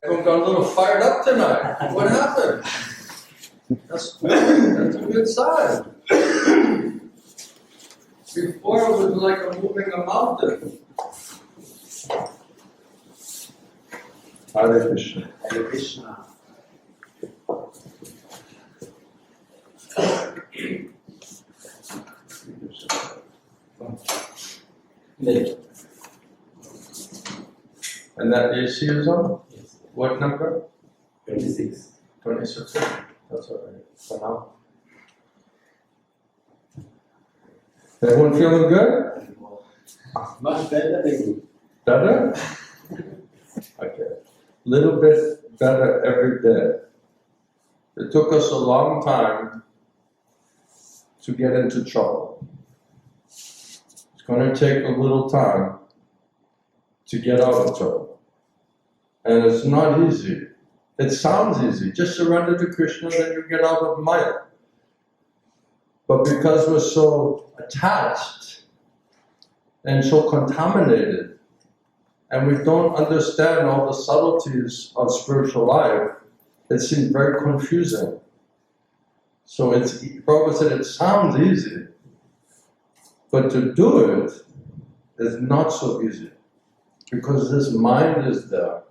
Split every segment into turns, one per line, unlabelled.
Everyone got a little fired up tonight. What happened? That's good. That's a good sign. Before it was like a moving a mountain. Hare Krishna.
Hare Krishna.
And that AC is on?
Yes.
What number?
26.
26. That's all right. For now. Everyone feeling good?
Much better than you.
Better? Okay. Little bit better every day. It took us a long time to get into trouble. It's going to take a little time to get out of trouble. And it's not easy. It sounds easy. Just surrender to Krishna, then you get out of Maya. But because we're so attached and so contaminated, and we don't understand all the subtleties of spiritual life, it seems very confusing. So Prabhupada said it sounds easy, but to do it is not so easy, because this mind is there,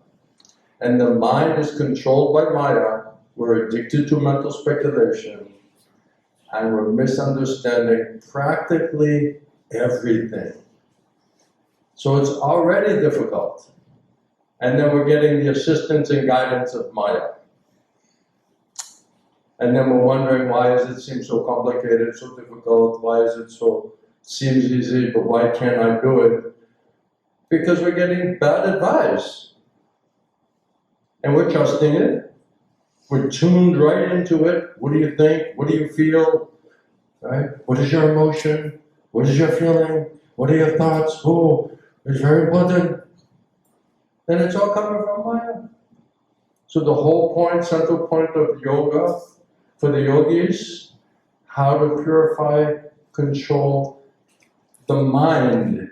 and the mind is controlled by Maya. We're addicted to mental speculation, and we're misunderstanding practically everything. So it's already difficult. And then we're getting the assistance and guidance of Maya. And then we're wondering, why does it seem so complicated, so difficult? Why is it seems easy, but why can't I do it? Because we're getting bad advice. And we're trusting it. We're tuned right into it. What do you think? What do you feel? Right? What is your emotion? What is your feeling? What are your thoughts? Oh, it's very important. Then it's all coming from Maya. So the whole point, central point of yoga for the yogis, how to purify, control the mind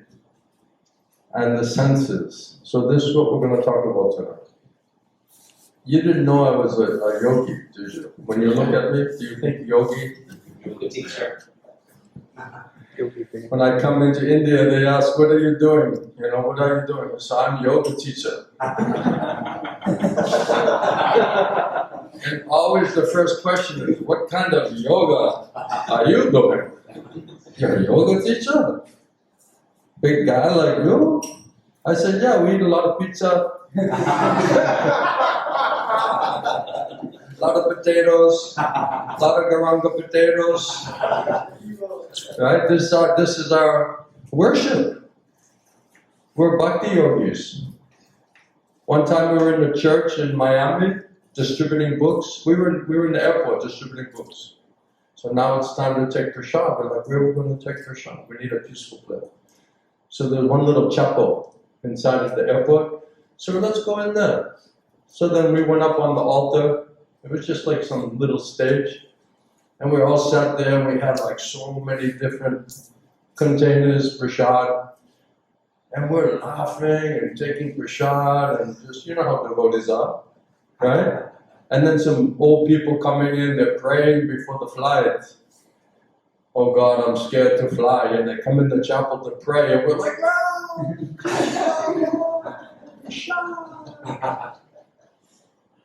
and the senses. So this is what we're going to talk about tonight. You didn't know I was a yogi, did you? When you look at me, do you think yogi?
Yoga teacher.
When I come into India, they ask, what are you doing? You know, what are you doing? So I'm yoga teacher. And always the first question is, what kind of yoga are you doing? You're a yoga teacher? Big guy like you? I said, yeah, we eat a lot of pizza. A lot of potatoes, a lot of garanga potatoes. Right? This is our worship. We're bhakti yogis. One time we were in a church in Miami distributing books. We were in the airport distributing books. So now it's time to take prashad. We're like, where are we going to take prashad? We need a peaceful place. So there's one little chapel inside of the airport. So let's go in there. So then we went up on the altar. It was just like some little stage. And we all sat there and we had like so many different containers, prashad. And we're laughing and taking prashad and just, you know how devotees are, right? And then some old people coming in, they're praying before the flight. Oh God, I'm scared to fly. And they come in the chapel to pray and we're like, no! Prashad!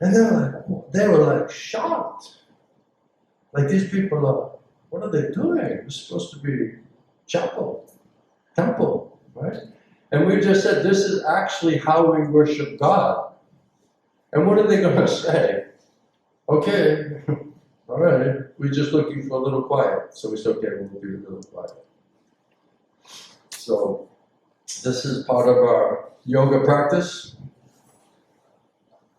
And they were like shocked. Like, these people are, what are they doing? It's supposed to be chapel, temple, right? And we just said, this is actually how we worship God. And what are they going to say? Okay, all right, we're just looking for a little quiet. So we said, okay, we'll be a little quiet. So this is part of our yoga practice.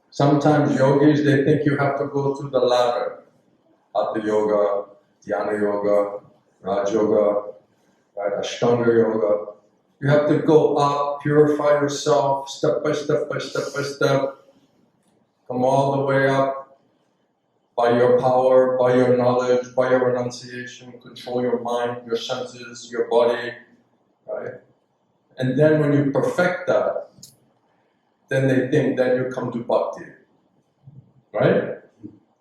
Sometimes yogis, they think you have to go through the ladder. Hatha yoga, dhyana yoga, raj yoga, right, ashtanga yoga. You have to go up, purify yourself, step by step by step by step. come all the way up by your power, by your knowledge, by your renunciation, control your mind, your senses, your body, right? And then when you perfect that, then they think that you come to bhakti, right?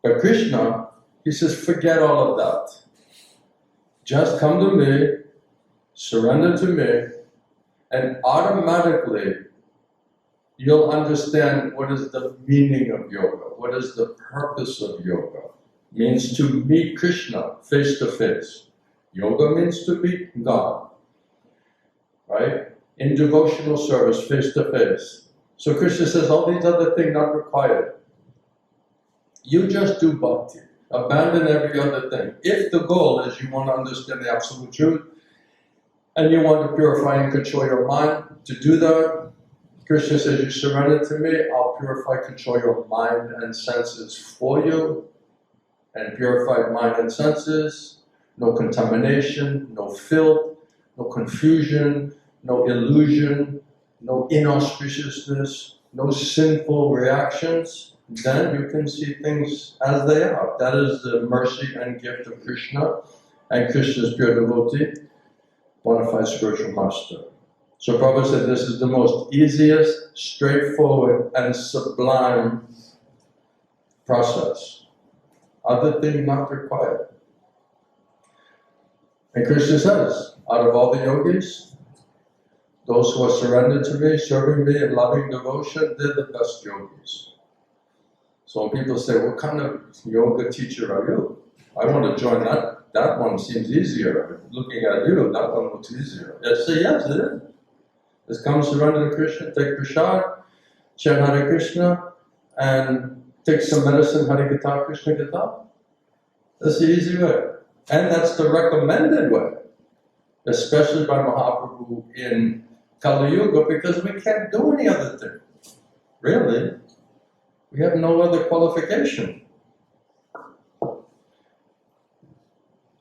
But Krishna, he says, forget all of that. Just come to me, surrender to me, and automatically you'll understand what is the meaning of yoga, what is the purpose of yoga. It means to meet Krishna face to face. Yoga means to meet God, right? In devotional service, face to face. So Krishna says, all these other things not required. You just do bhakti. Abandon every other thing. If the goal is you want to understand the absolute truth, and you want to purify and control your mind, to do that, Krishna says, you surrender to me, I'll purify, control your mind and senses for you. And purified mind and senses, no contamination, no filth, no confusion, no illusion, no inauspiciousness, no sinful reactions. Then you can see things as they are. That is the mercy and gift of Krishna and Krishna's pure devotee, bona fide spiritual master. So Prabhupada said this is the most easiest, straightforward and sublime process. Other thing not required. And Krishna says, out of all the yogis, those who are surrendered to me, serving me in loving devotion, they're the best yogis. So when people say, what kind of yoga teacher are you? I want to join that. That one seems easier. Looking at you, that one looks easier. I say, yes, it is. Just come surrender to Krishna, take prasad, chant Hare Krishna, and take some medicine, Hare Gita, Krishna Gita. That's the easy way. And that's the recommended way, especially by Mahaprabhu in Kali Yuga, because we can't do any other thing. Really. We have no other qualification.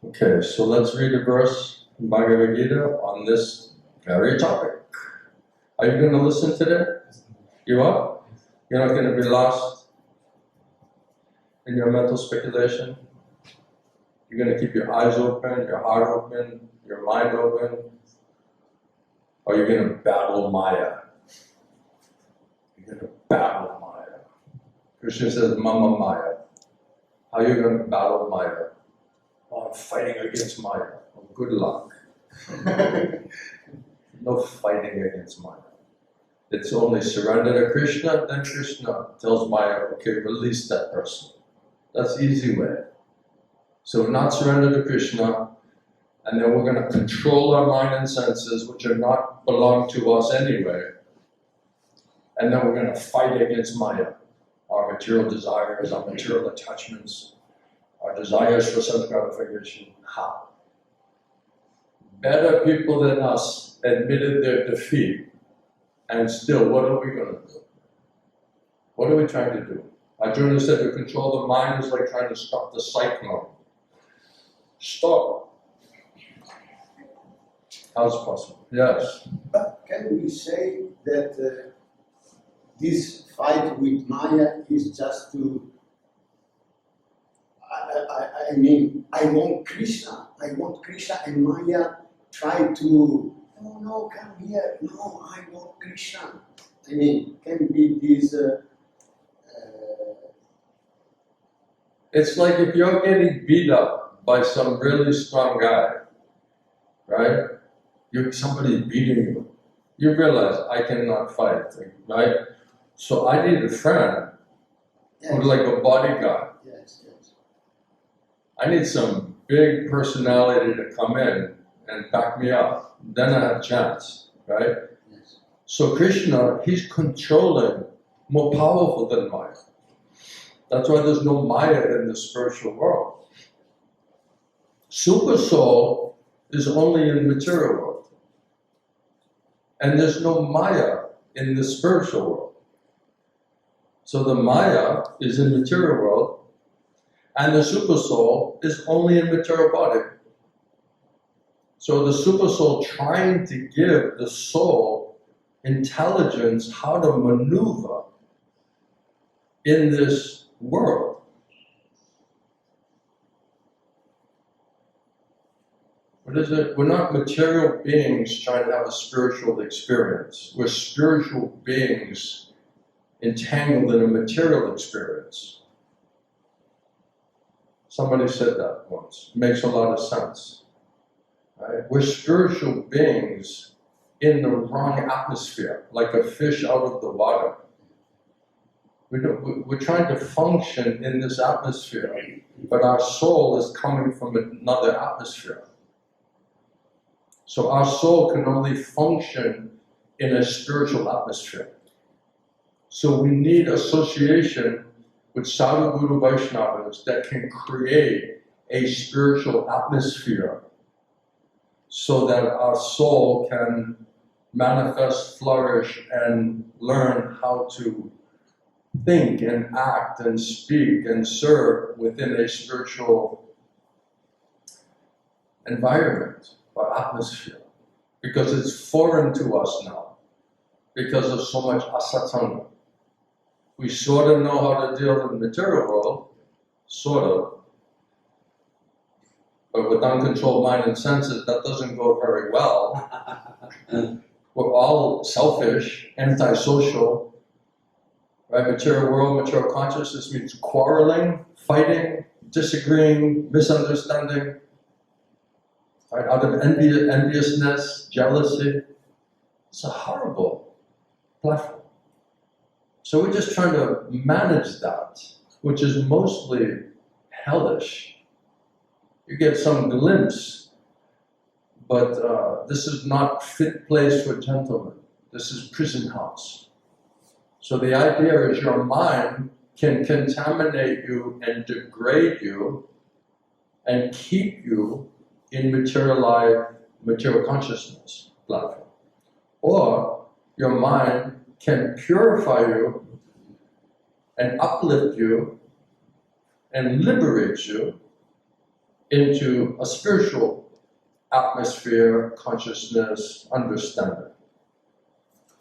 Okay, so let's read a verse in Bhagavad Gita on this very topic. Are you going to listen today? You are? You're not going to be lost in your mental speculation? You're going to keep your eyes open, your heart open, your mind open? Or you're going to battle Maya? You're going to battle Maya. Krishna says, Mama Maya. How are you going to battle Maya? Oh, I'm fighting against Maya. Oh, good luck. No fighting against Maya. It's only surrender to Krishna, then Krishna tells Maya, okay, release that person. That's the easy way. So not surrender to Krishna, and then we're going to control our mind and senses, which are not belong to us anyway, and then we're going to fight against Maya, our material desires, our material attachments, our desires for self-gratification. How? Better people than us admitted their defeat, and still, what are we going to do? What are we trying to do? Arjuna said to control the mind is like trying to stop the cyclone. Stop. How's it possible? Yes.
But can we say that this fight with Maya is just to, I mean, I want Krishna, and Maya try to, no, come here, no, I want Krishna. I mean, can be this...
It's like if you're getting beat up by some really strong guy, right? Somebody beating you. You realize, I cannot fight, right? So I need a friend who's like a bodyguard.
Yes, yes.
I need some big personality to come in and back me up. Then I have a chance, right?
Yes.
So Krishna, he's controlling, more powerful than Maya. That's why there's no Maya in the spiritual world. Super soul is only in material world. And there's no Maya in the spiritual world. So the Maya is in material world, and the super soul is only in material body. So the super soul trying to give the soul intelligence how to maneuver in this world. What is it? We're not material beings trying to have a spiritual experience. We're spiritual beings entangled in a material experience. Somebody said that once. It makes a lot of sense. Right? We're spiritual beings in the wrong atmosphere, like a fish out of the water. We're trying to function in this atmosphere, but our soul is coming from another atmosphere. So our soul can only function in a spiritual atmosphere. So we need association with Sadhu Guru Vaishnavas that can create a spiritual atmosphere so that our soul can manifest, flourish, and learn how to think and act and speak and serve within a spiritual environment or atmosphere. Because it's foreign to us now, because of so much asatanga. We sort of know how to deal in the material world, sort of. But with uncontrolled mind and senses, that doesn't go very well. We're all selfish, antisocial, right? Material world, material consciousness means quarreling, fighting, disagreeing, misunderstanding, right? Out of enviousness, jealousy. It's a horrible platform. So we're just trying to manage that, which is mostly hellish. You get some glimpse, but this is not fit place for gentlemen. This is prison house. So the idea is your mind can contaminate you and degrade you and keep you in material life, material consciousness platform. Or your mind can purify you and uplift you and liberate you into a spiritual atmosphere, consciousness, understanding.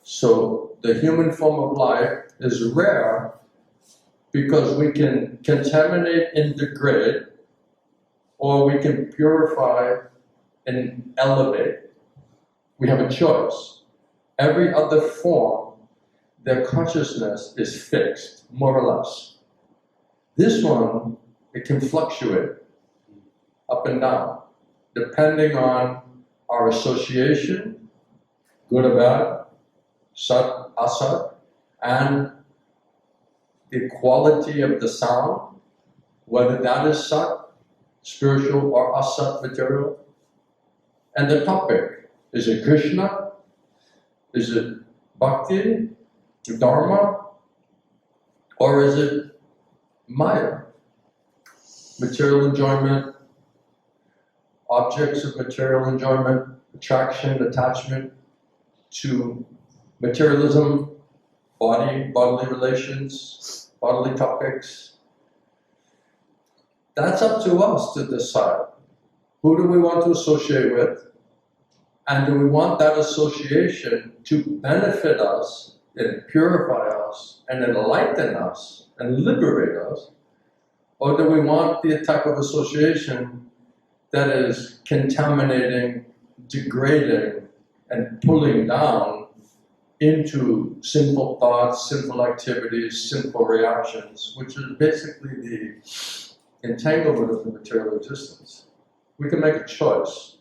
So the human form of life is rare because we can contaminate and degrade, or we can purify and elevate. We have a choice. Every other form, their consciousness is fixed, more or less. This one, it can fluctuate up and down, depending on our association, good or bad, sat, asat, and the quality of the sound, whether that is sat, spiritual or asat material, and the topic. Is it Krishna? Is it Bhakti, Dharma, or is it Maya? Material enjoyment, objects of material enjoyment, attraction, attachment to materialism, bodily relations, bodily topics. That's up to us to decide. Who do we want to associate with? And do we want that association to benefit us and purify us and enlighten us and liberate us? Or do we want the type of association that is contaminating, degrading, and pulling down into sinful thoughts, sinful activities, sinful reactions, which is basically the entanglement of the material existence? We can make a choice.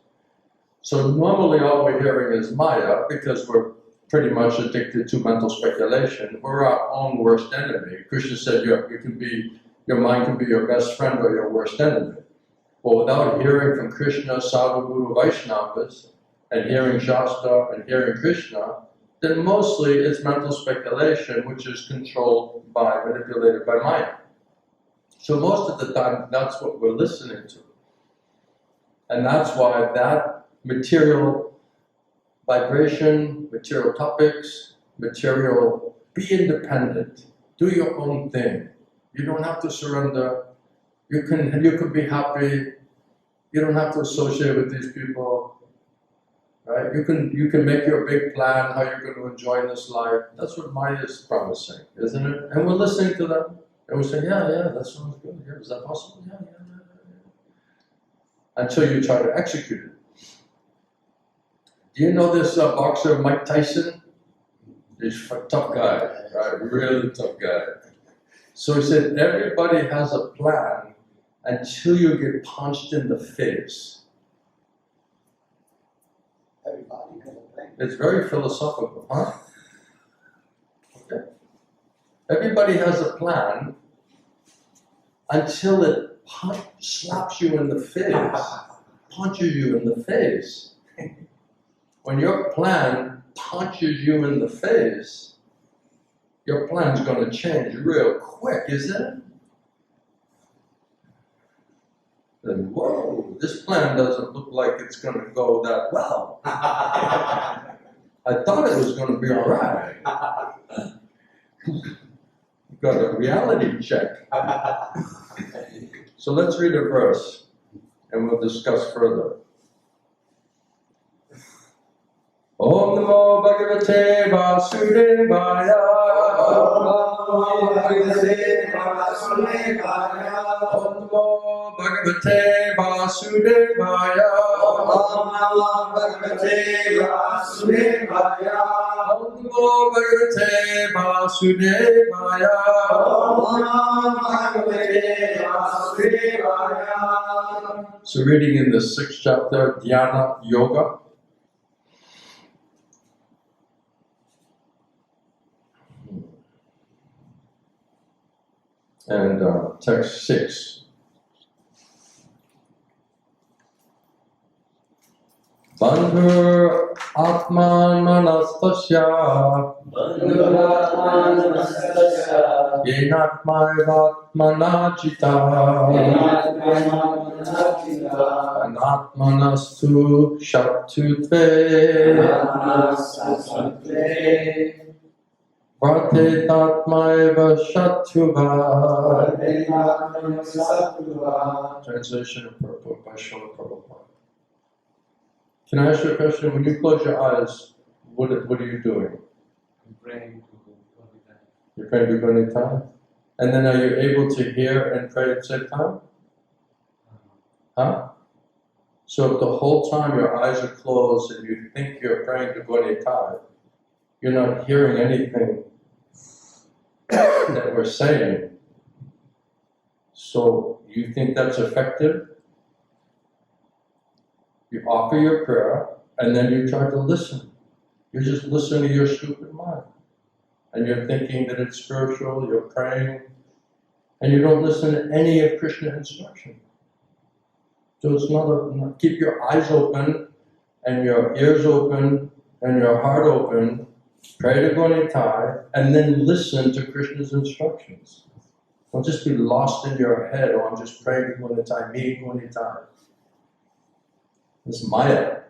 So normally all we're hearing is Maya, because we're pretty much addicted to mental speculation. We're our own worst enemy. Krishna said your mind can be your best friend or your worst enemy. Well, without hearing from Krishna, Sadhu, Guru, Vaishnavas, and hearing Shastra and hearing Krishna, then mostly it's mental speculation, which is controlled by, manipulated by Maya. So most of the time, that's what we're listening to. And that's why that material vibration, material topics, be independent, do your own thing. You don't have to surrender. You can be happy. You don't have to associate with these people, right? You can make your big plan how you're going to enjoy this life. That's what Maya is promising, isn't it? And we're listening to them. And we say, yeah, that sounds good. Yeah, is that possible? Yeah. Until you try to execute it. Do you know this boxer, Mike Tyson? He's a tough guy, right? Really tough guy. So he said, everybody has a plan until you get punched in the face.
Everybody has a plan.
It's very philosophical, huh? Okay. Everybody has a plan until it slaps you in the face, punches you in the face. When your plan punches you in the face, your plan's going to change real quick, isn't it? Then, whoa, this plan doesn't look like it's going to go that well. I thought it was going to be all right. You've got a reality check. So let's read a verse, and we'll discuss further. Om Namo Bhagavate Vasudevaya. Om Bhagavate Vasudevaya. Om Namo Bhagavate Vasudevaya. Om Namo Bhagavate Vasudevaya. Om Namo Bhagavate Vasudevaya. Om Namo Bhagavate Vasudevaya. So reading in the 6th chapter, Dhyana Yoga. And text 6. Bandhur Atman Manastasya Yenatmaivatmana Jita Anatmanastu Shatutve Varte Tatmaiva Shattuva. Translation of Purport by Srila Prabhupada. Can I ask you a question? When you close your eyes, what are you doing?
I'm praying to Gita.
You're praying to Gita? And then are you able to hear and pray at the same time? Huh? So if the whole time your eyes are closed and you think you're praying to Gita, you're not hearing anything that we're saying. So you think that's effective? You offer your prayer and then you try to listen. You just listen to your stupid mind. And you're thinking that it's spiritual, you're praying, and you don't listen to any of Krishna's instruction. So it's not keep your eyes open and your ears open and your heart open. Pray to Gita and then listen to Krishna's instructions. Don't just be lost in your head, oh, I'm just praying to Gita, me Gita. It's Maya.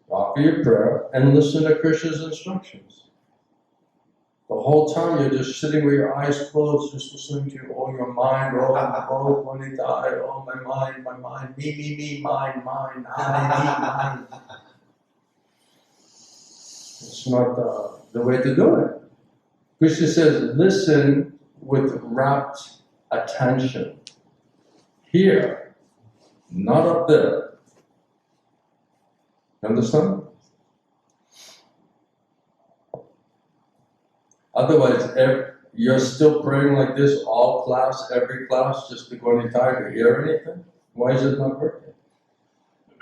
Offer your prayer and listen to Krishna's instructions. The whole time you're just sitting with your eyes closed, just listening to your mind, oh, Gita, oh, my mind, me, mine, I, me, mine. It's not the way to do it. Krishna says, listen with rapt attention. Here, not up there. Understand? Otherwise, you're still praying like this all class, every class, just to go any time to hear anything? Why is it not working?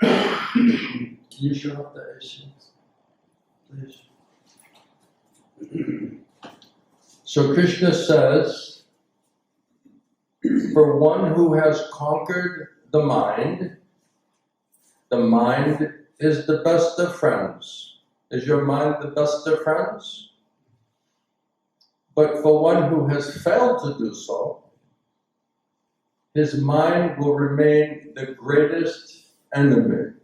Can you shut up the AC? Please. So Krishna says, for one who has conquered the mind is the best of friends. Is your mind the best of friends? But for one who has failed to do so, his mind will remain the greatest enemy.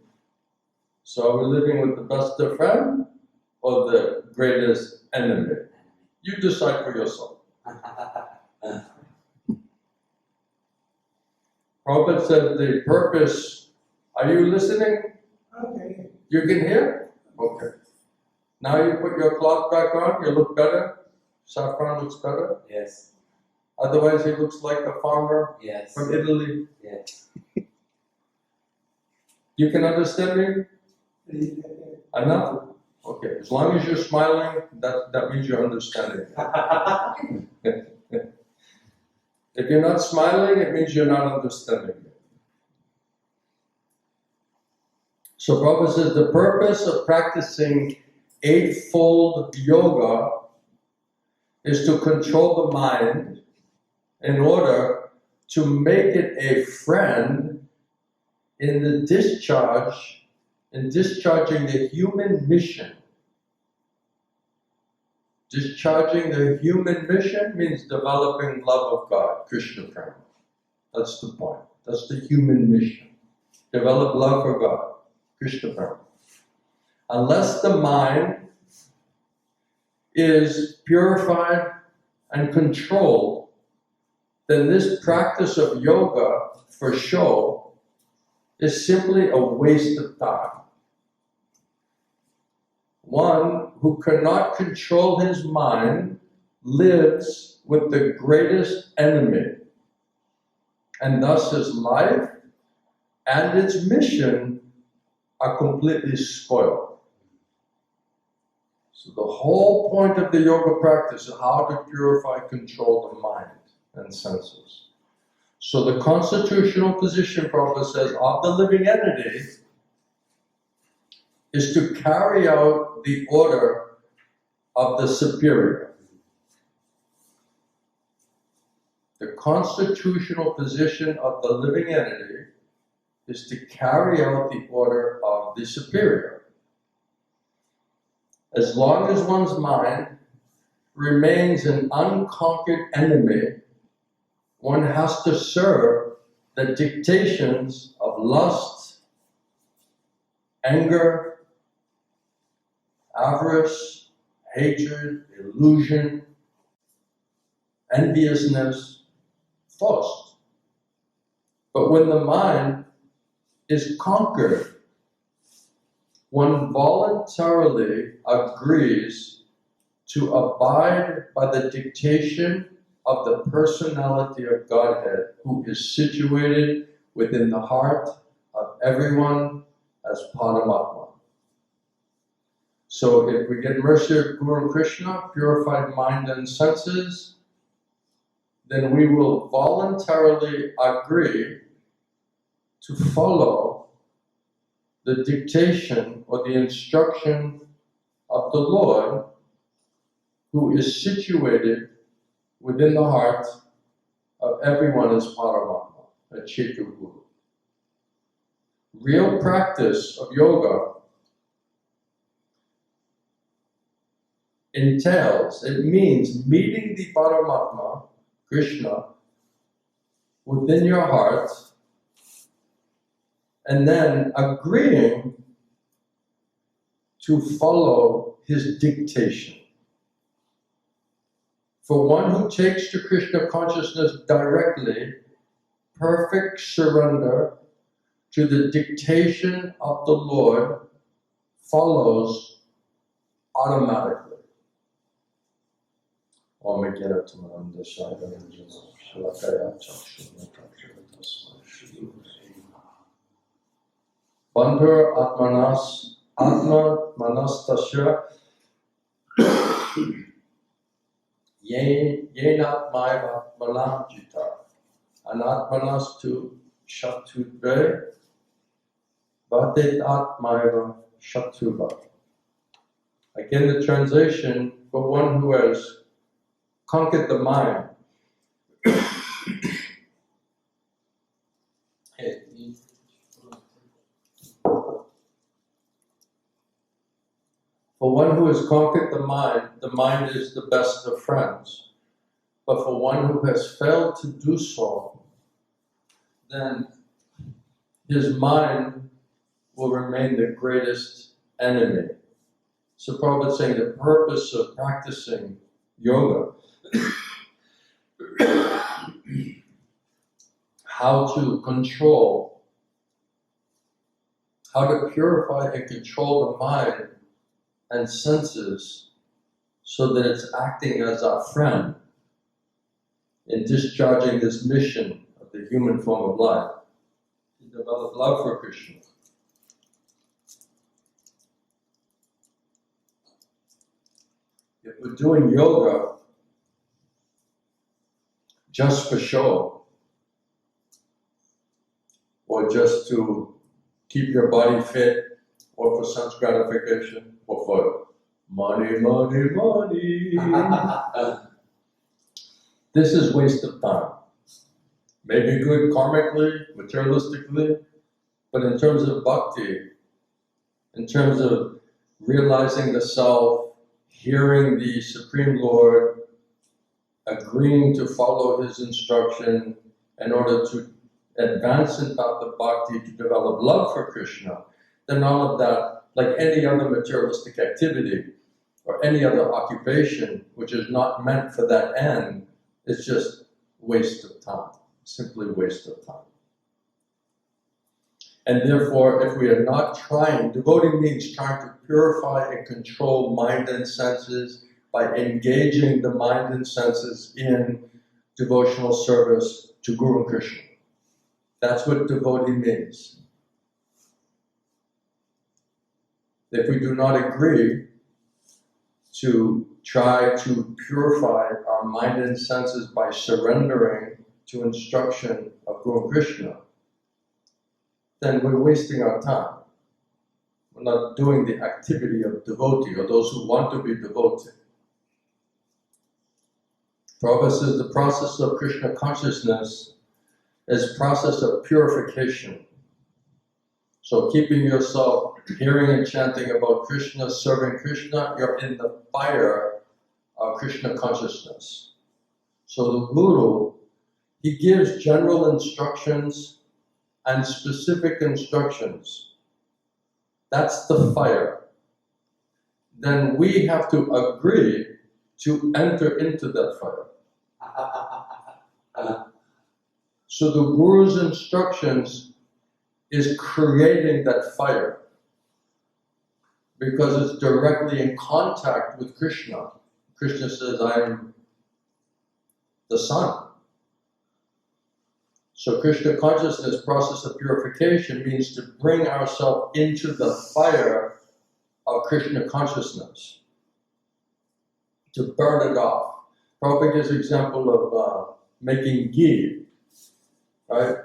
So are we living with the best of friend or the greatest enemy? You decide for yourself. Prabhupada said the purpose, are you listening?
Okay.
You can hear? Okay. Now you put your cloth back on, you look better. Saffron looks better.
Yes.
Otherwise he looks like a farmer
Yes.
from Italy.
Yes.
You can understand me? Enough? Okay, as long as you're smiling, that means you're understanding. If you're not smiling, it means you're not understanding. So Prabhupada says the purpose of practicing eightfold yoga is to control the mind in order to make it a friend in the discharge, in discharging the human mission. Discharging the human mission means developing love of God, Krishna Prema. That's the point. That's the human mission. Develop love for God, Krishna Prema. Unless the mind is purified and controlled, then this practice of yoga for show is simply a waste of time. One who cannot control his mind lives with the greatest enemy, and thus his life and its mission are completely spoiled. So the whole point of the yoga practice is how to purify, control the mind and senses. So the constitutional position, Prabhupada says, of the living entity is to carry out the order of the superior. The constitutional position of the living entity is to carry out the order of the superior. As long as one's mind remains an unconquered enemy, one has to serve the dictations of lust, anger, avarice, hatred, illusion, enviousness, thirst. But when the mind is conquered, one voluntarily agrees to abide by the dictation of the Personality of Godhead, who is situated within the heart of everyone as Paramātmā. So if we get mercy of Guru Krishna, purified mind and senses, then we will voluntarily agree to follow the dictation or the instruction of the Lord, who is situated within the heart of everyone as Paramātmā, a Chetu Guru. Real practice of yoga entails, it means meeting the Paramātmā, Krishna, within your heart, and then agreeing to follow his dictation. For one who takes to Krishna consciousness directly, perfect surrender to the dictation of the Lord follows automatically. Bandhur Atma Manastasya Yenatmaya Gita Anatmanastu Shatudve Bhadetatmaya Shatuva. Again, the translation for one who has conquered the mind. For one who has conquered the mind is the best of friends. But for one who has failed to do so, then his mind will remain the greatest enemy. So Prabhupada is saying the purpose of practicing yoga, how to control, how to purify and control the mind and senses so that it's acting as our friend in discharging this mission of the human form of life, to develop love for Krishna. If we're doing yoga just for show, or just to keep your body fit, or for sense gratification, or for money, money, money, this is waste of time. Maybe good karmically, materialistically, but in terms of bhakti, in terms of realizing the self, hearing the Supreme Lord, agreeing to follow His instruction in order to advance in path of bhakti, to develop love for Krishna, then all of that, like any other materialistic activity or any other occupation which is not meant for that end, is just waste of time, simply waste of time. And therefore, if we are not trying, devotee means trying to purify and control mind and senses by engaging the mind and senses in devotional service to Guru and Krishna. That's what devotee means. If we do not agree to try to purify our mind and senses by surrendering to instruction of Guru and Krishna, then we're wasting our time. We're not doing the activity of devotee, or those who want to be devotee. Prabhupada says the process of Krishna consciousness is a process of purification. So keeping yourself hearing and chanting about Krishna, serving Krishna, you're in the fire of Krishna consciousness. So the Guru, he gives general instructions and specific instructions. That's the fire. Then we have to agree to enter into that fire. So the Guru's instructions is creating that fire because it's directly in contact with Krishna. Krishna says, I am the sun. So Krishna consciousness process of purification means to bring ourselves into the fire of Krishna consciousness, to burn it off. Prabhupada gives an example of making ghee, right?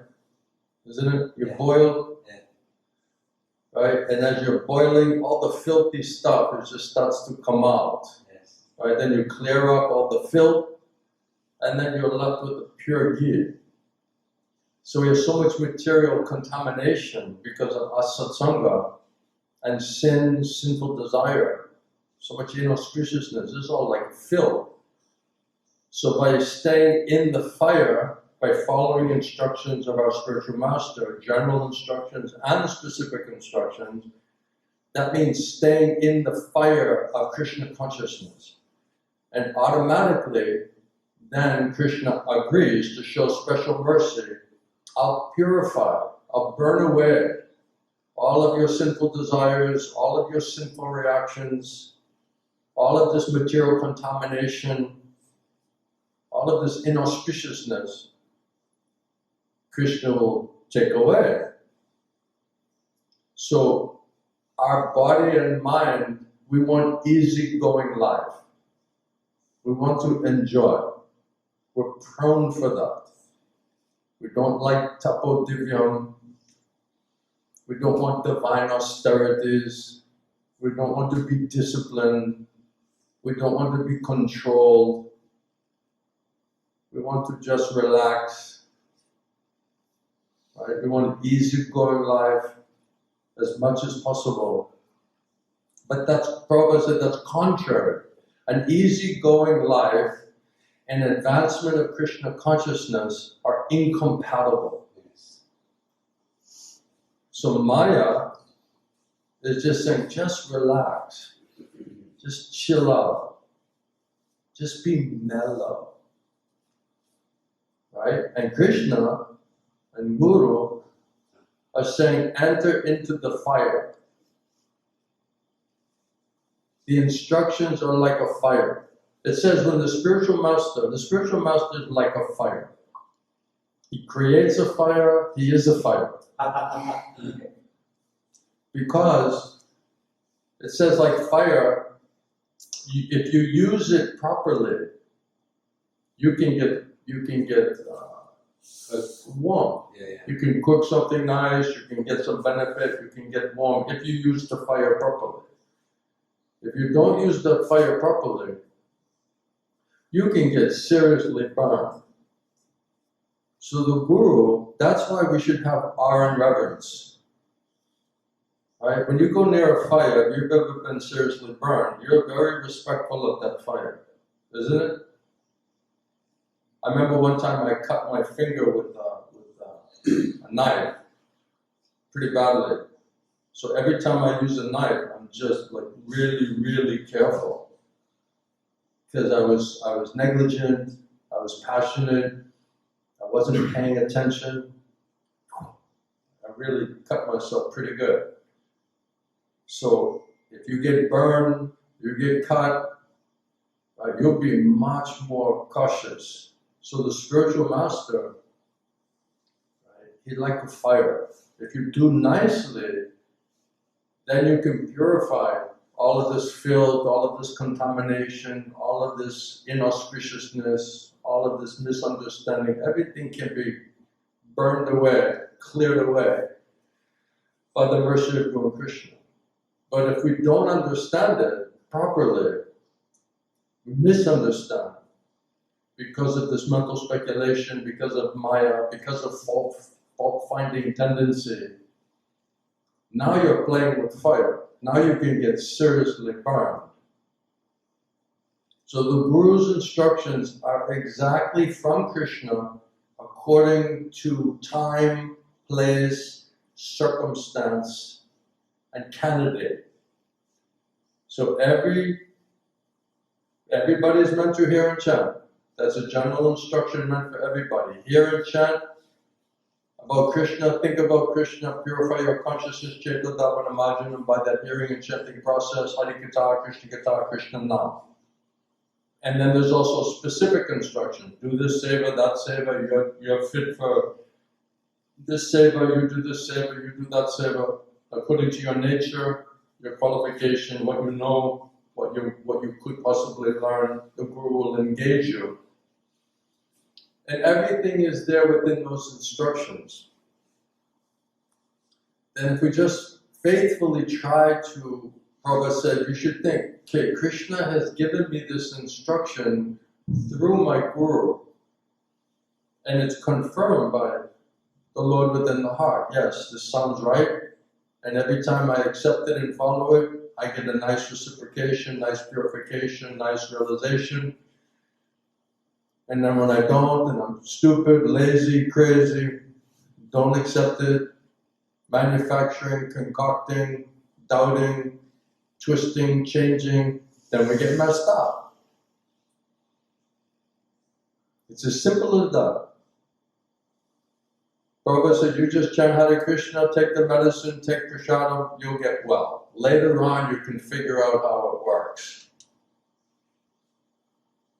Isn't it? You boil, right? And as you're boiling, all the filthy stuff, it just starts to come out, right? Then you clear up all the filth, and then you're left with the pure ghee. So we have so much material contamination because of asatsanga and sin, sinful desire, so much inauspiciousness. This is all like filth. So by staying in the fire, by following instructions of our spiritual master, general instructions and specific instructions, that means staying in the fire of Krishna consciousness. And automatically, then Krishna agrees to show special mercy. I'll purify, I'll burn away all of your sinful desires, all of your sinful reactions, all of this material contamination, all of this inauspiciousness. Krishna will take away. So our body and mind, we want easygoing life. We want to enjoy. We're prone for that. We don't like tapo divyam. We don't want divine austerities. We don't want to be disciplined. We don't want to be controlled. We want to just relax. Right? We want an easygoing life as much as possible. But that's, Prabhupada said, that's contrary. An easygoing life and advancement of Krishna consciousness are incompatible. So Maya is just saying, just relax, just chill out, just be mellow, right? And Krishna and Guru are saying, enter into the fire. the instructions are like a fire. It says when the spiritual master is like a fire. He creates a fire, he is a fire. Because it says like fire, if you use it properly, you can get warm. You can cook something nice, you can get some benefit, you can get warm if you use the fire properly. If you don't use the fire properly, you can get seriously burned. So the Guru, that's why we should have awe and reverence. Right? When you go near a fire, if you've ever been seriously burned, you're very respectful of that fire, isn't it? I remember one time I cut my finger with a knife pretty badly. So every time I use a knife, I'm just like really, really careful. Because I was negligent, I was passionate, I wasn't paying attention. I really cut myself pretty good. So if you get burned, you get cut, right, you'll be much more cautious. So the spiritual master, right, he's like a fire. If you do nicely, then you can purify all of this filth, all of this contamination, all of this inauspiciousness, all of this misunderstanding. Everything can be burned away, cleared away by the mercy of Guru Krishna. But if we don't understand it properly, we misunderstand because of this mental speculation, because of Maya, because of fault-finding tendency. Now you're playing with fire. Now you can get seriously burned. So the Guru's instructions are exactly from Krishna according to time, place, circumstance, and candidate. So everybody's meant to hear and chant. That's a general instruction meant for everybody. Hear and chant about Krishna, think about Krishna, purify your consciousness, Chaitanya Davanamajana, by that hearing and chanting process, Hari Gita, Krishna Nam. And then there's also specific instruction. Do this seva, that seva, you're fit for this seva, you do this seva, you do that seva, according to your nature, your qualification, what you know, what you could possibly learn, the Guru will engage you. And everything is there within those instructions. And if we just faithfully try to, Prabhupada said, you should think, okay, Krishna has given me this instruction through my Guru. And it's confirmed by the Lord within the heart. Yes, this sounds right. And every time I accept it and follow it, I get a nice reciprocation, nice purification, nice realization. And then when I don't, and I'm stupid, lazy, crazy, don't accept it, manufacturing, concocting, doubting, twisting, changing, then we get messed up. It's as simple as that. Prabhupada said, you just chant Hare Krishna, take the medicine, take prasadam, you'll get well. Later on, you can figure out how it works.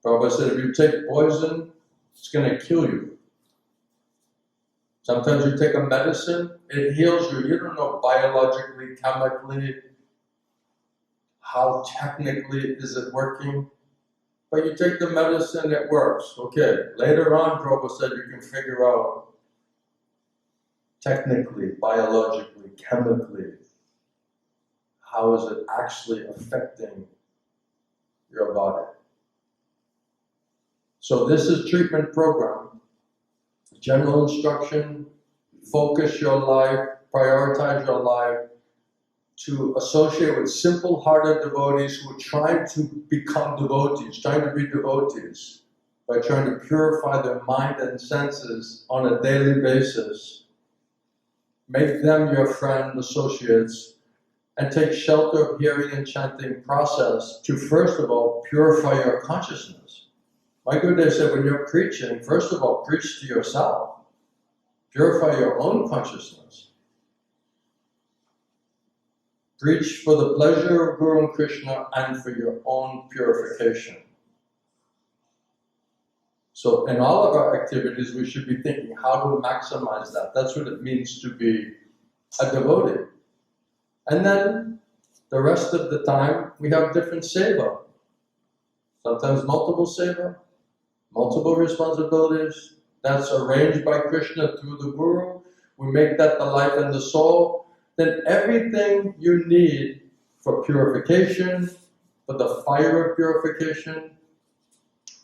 Prabhupada said, if you take poison, it's going to kill you. Sometimes you take a medicine, it heals you. You don't know biologically, chemically, how technically is it working. But you take the medicine, it works. Okay, later on, Prabhupada said, you can figure out technically, biologically, chemically, how is it actually affecting your body. So this is treatment program, general instruction, focus your life, prioritize your life, to associate with simple-hearted devotees who are trying to become devotees, trying to be devotees, by trying to purify their mind and senses on a daily basis. Make them your friend, associates, and take shelter of hearing and chanting process to, first of all, purify your consciousness. My Gurudev said, when you're preaching, first of all, preach to yourself. Purify your own consciousness. preach for the pleasure of Guru and Krishna and for your own purification. So in all of our activities, we should be thinking how to maximize that. That's what it means to be a devotee. And then the rest of the time, we have different seva. Sometimes multiple seva, multiple responsibilities. That's arranged by Krishna through the Guru. We make that the life and the soul. Then everything you need for purification, for the fire of purification,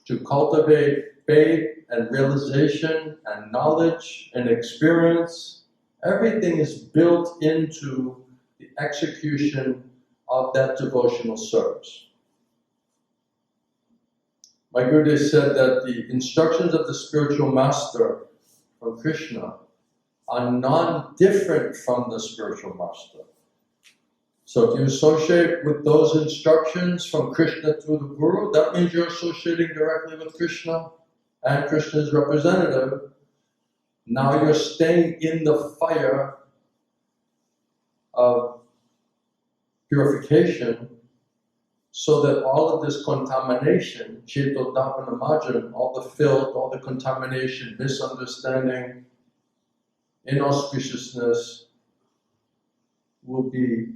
to cultivate faith and realization and knowledge and experience, everything is built into the execution of that devotional service. My Guru said that the instructions of the spiritual master from Krishna are non-different from the spiritual master. So if you associate with those instructions from Krishna through the Guru, that means you're associating directly with Krishna and Krishna's representative. Now you're staying in the fire of purification, so that all of this contamination, Cetodapana Marjan, all the filth, all the contamination, misunderstanding, inauspiciousness will be,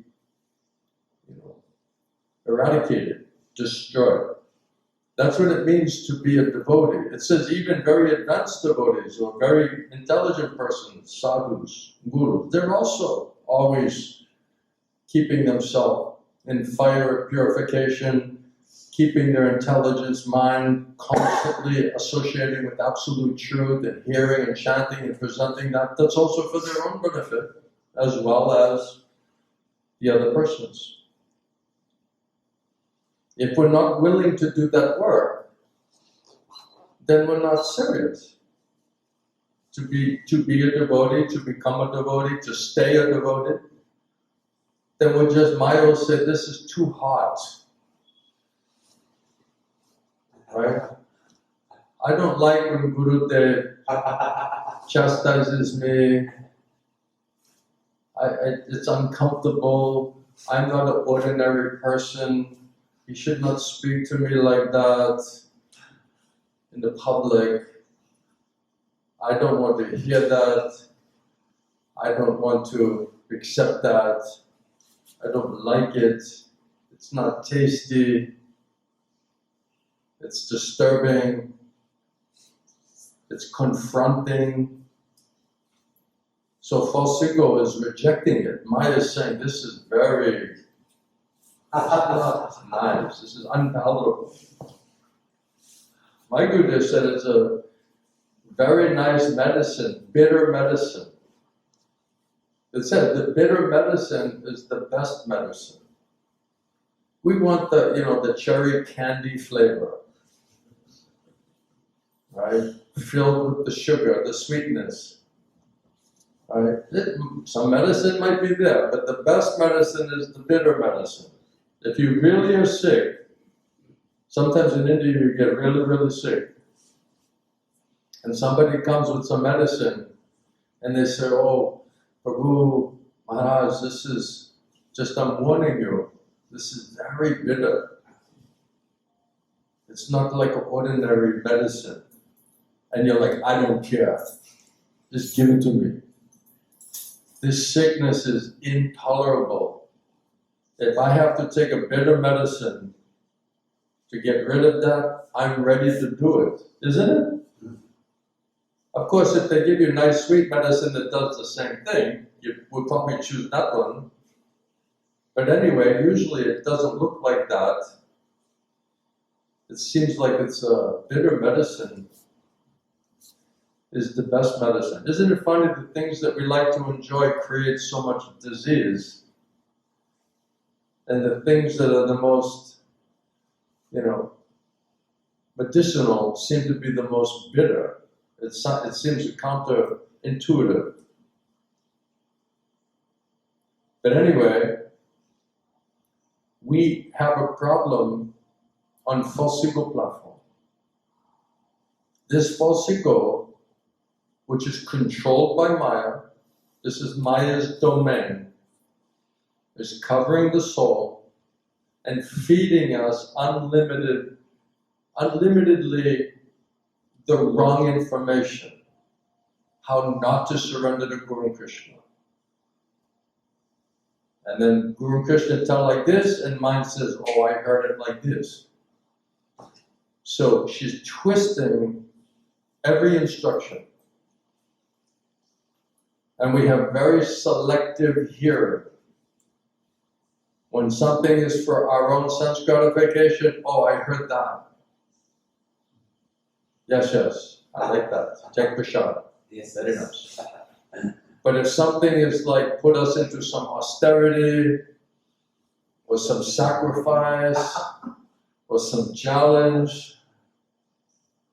eradicated, destroyed. That's what it means to be a devotee. It says even very advanced devotees or very intelligent persons, sadhus, gurus, they're also always keeping themselves in fire of purification, keeping their intelligence, mind constantly associating with absolute truth and hearing and chanting and presenting that. That's also for their own benefit as well as the other persons. If we're not willing to do that work, then we're not serious. To be a devotee, to become a devotee, to stay a devotee, then we're just, Maya will say, this is too hot. Right? I don't like when Gurudev chastises me. It's uncomfortable. I'm not an ordinary person. He should not speak to me like that in the public. I don't want to hear that. I don't want to accept that. I don't like it. It's not tasty. It's disturbing. It's confronting. So false ego is rejecting it. Maya is saying this is very nice. This is unpalatable. My Guru said it's a very nice medicine, bitter medicine. It said the bitter medicine is the best medicine. We want the cherry candy flavor, right? Filled with the sugar, the sweetness, right? Some medicine might be there, but the best medicine is the bitter medicine. If you really are sick, sometimes in India you get really, really sick, and somebody comes with some medicine, and they say, oh, Prabhu, Maharaj, this is just, I'm warning you, this is very bitter. It's not like an ordinary medicine. And you're like, I don't care. Just give it to me. This sickness is intolerable. If I have to take a bitter medicine to get rid of that, I'm ready to do it. Isn't it? Of course, if they give you nice sweet medicine that does the same thing, you would probably choose that one. But anyway, usually it doesn't look like that. It seems like it's a bitter medicine is the best medicine. Isn't it funny the things that we like to enjoy create so much disease? And the things that are the most, medicinal seem to be the most bitter. It seems counterintuitive. But anyway, we have a problem on false ego platform. This false ego, which is controlled by Maya, this is Maya's domain. is covering the soul and feeding us unlimitedly the wrong information. How not to surrender to Guru and Krishna. And then Guru and Krishna tell like this, and mind says, oh, I heard it like this. So she's twisting every instruction. And we have very selective hearing. When something is for our own sense gratification, oh, I heard that. Yes, yes, I like that. Take the shot.
Yes,
Very nice. But if something is like put us into some austerity, or some sacrifice, or some challenge,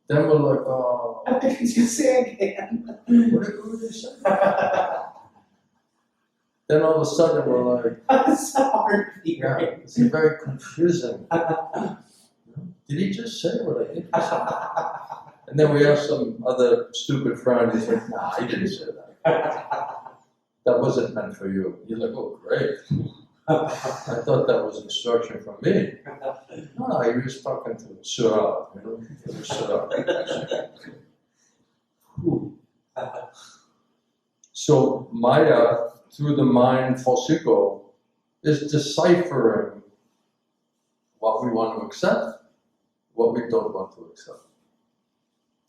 then we're like, oh,
What did you say again?
what did Guru say? Then all of a sudden we're like,
It's so hard to
yeah,
hear.
it's very confusing. Did he just say what I think he said? And then we have some other stupid friend who's like, nah, he didn't say that. That wasn't meant for you. You're like, oh, great. I thought that was instruction from me. No, he was talking to Surah, you know, it was Surah. So Maya, through the mind false ego, is deciphering what we want to accept, what we don't want to accept.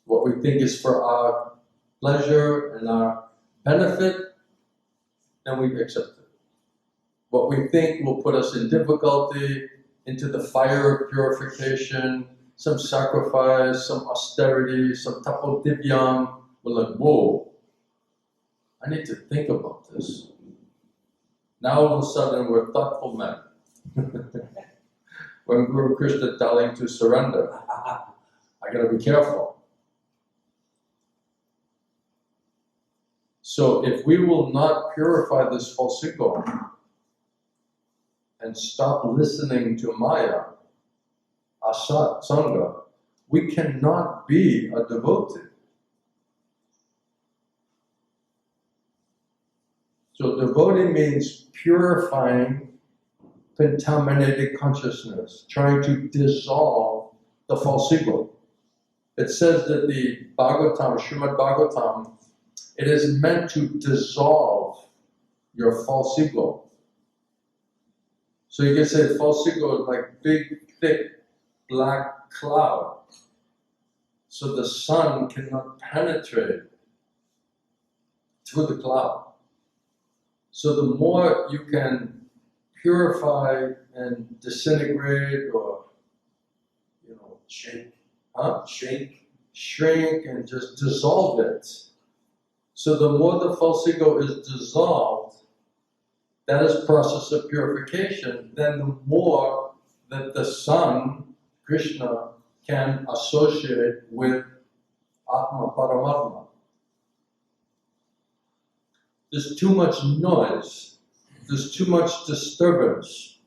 What we think is for our pleasure and our benefit, then we accept it. What we think will put us in difficulty, into the fire of purification, some sacrifice, some austerity, some tapo divyam, we're like, whoa, I need to think about this. Now all of a sudden we're thoughtful men. When Guru Krishna telling to surrender, I gotta be careful. So if we will not purify this false ego and stop listening to Maya, Asat, Sangha, we cannot be a devotee. So devotee means purifying contaminated consciousness, trying to dissolve the false ego. It says that the Bhagavatam, Srimad Bhagavatam, it is meant to dissolve your false ego. So you can say false ego is like big, thick, black cloud. So the sun cannot penetrate through the cloud. So the more you can purify and disintegrate or,
Shrink.
shrink and just dissolve it. So the more the false ego is dissolved, that is process of purification, then the more that the sun, Krishna, can associate with Atma, Paramātmā. There's too much noise, there's too much disturbance,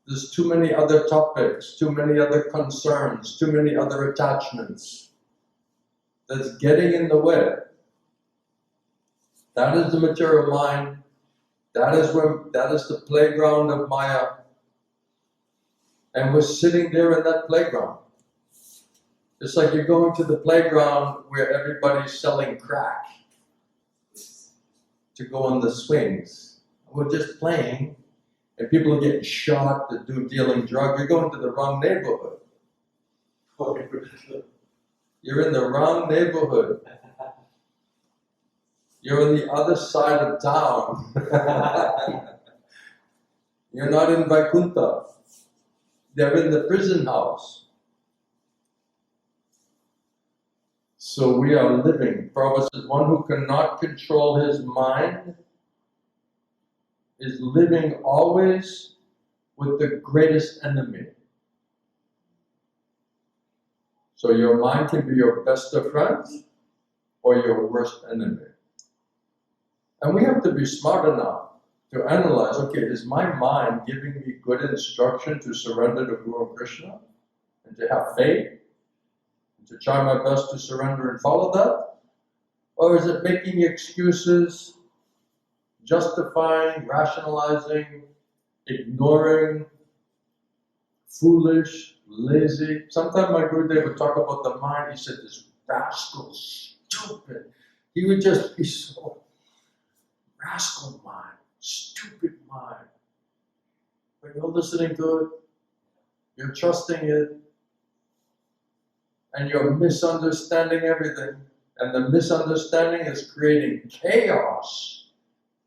there's too many other topics, too many other concerns, too many other attachments that's getting in the way. That is the material mind. That is the playground of Maya. And we're sitting there in that playground. It's like you're going to the playground where everybody's selling crack to go on the swings. We're just playing, and people are getting shot to do dealing drugs. You're going to the wrong neighborhood. You're in the wrong neighborhood. You're on the other side of town. You're not in Vaikuntha. They're in the prison house. So we are living. Prabhupada says, one who cannot control his mind is living always with the greatest enemy. So your mind can be your best of friends or your worst enemy. And we have to be smart enough to analyze, okay, is my mind giving me good instruction to surrender to Guru and Krishna and to have faith, and to try my best to surrender and follow that? Or is it making excuses, justifying, rationalizing, ignoring, foolish, lazy. Sometimes my Gurudev would talk about the mind, he said, this rascal, stupid. He would just be so, rascal mind, stupid mind. But you're listening to it, you're trusting it, and you're misunderstanding everything. And the misunderstanding is creating chaos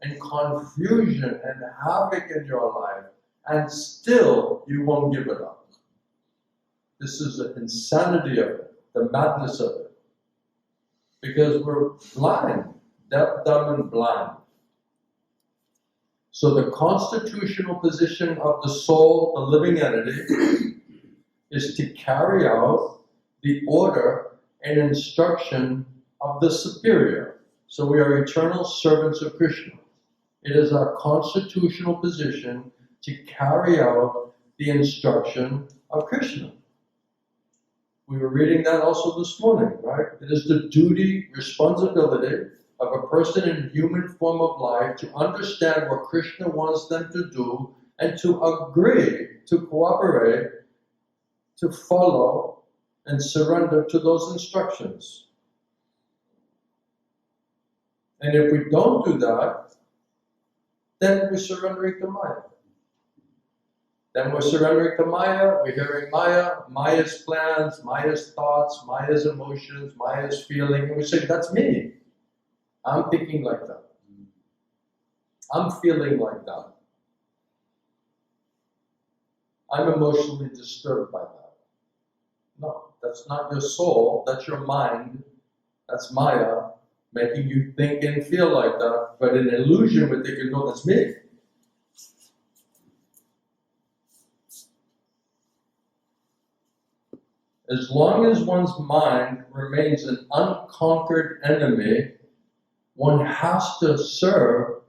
and confusion and havoc in your life. And still, you won't give it up. This is the insanity of it, the madness of it. Because we're blind, deaf, dumb, and blind. So the constitutional position of the soul, the living entity, is to carry out the order and instruction of the superior. So we are eternal servants of Krishna. It is our constitutional position to carry out the instruction of Krishna. We were reading that also this morning, right? It is the duty, responsibility of a person in human form of life to understand what Krishna wants them to do and to agree, to cooperate, to follow and surrender to those instructions. And if we don't do that, then we're surrendering to Maya. Then we're surrendering to Maya, we're hearing Maya, Maya's plans, Maya's thoughts, Maya's emotions, Maya's feeling, and we say, that's me. I'm thinking like that. I'm feeling like that. I'm emotionally disturbed by that. No, that's not your soul, that's your mind, that's Maya, making you think and feel like that, but in illusion we're thinking, no, that's me. As long as one's mind remains an unconquered enemy, one has to serve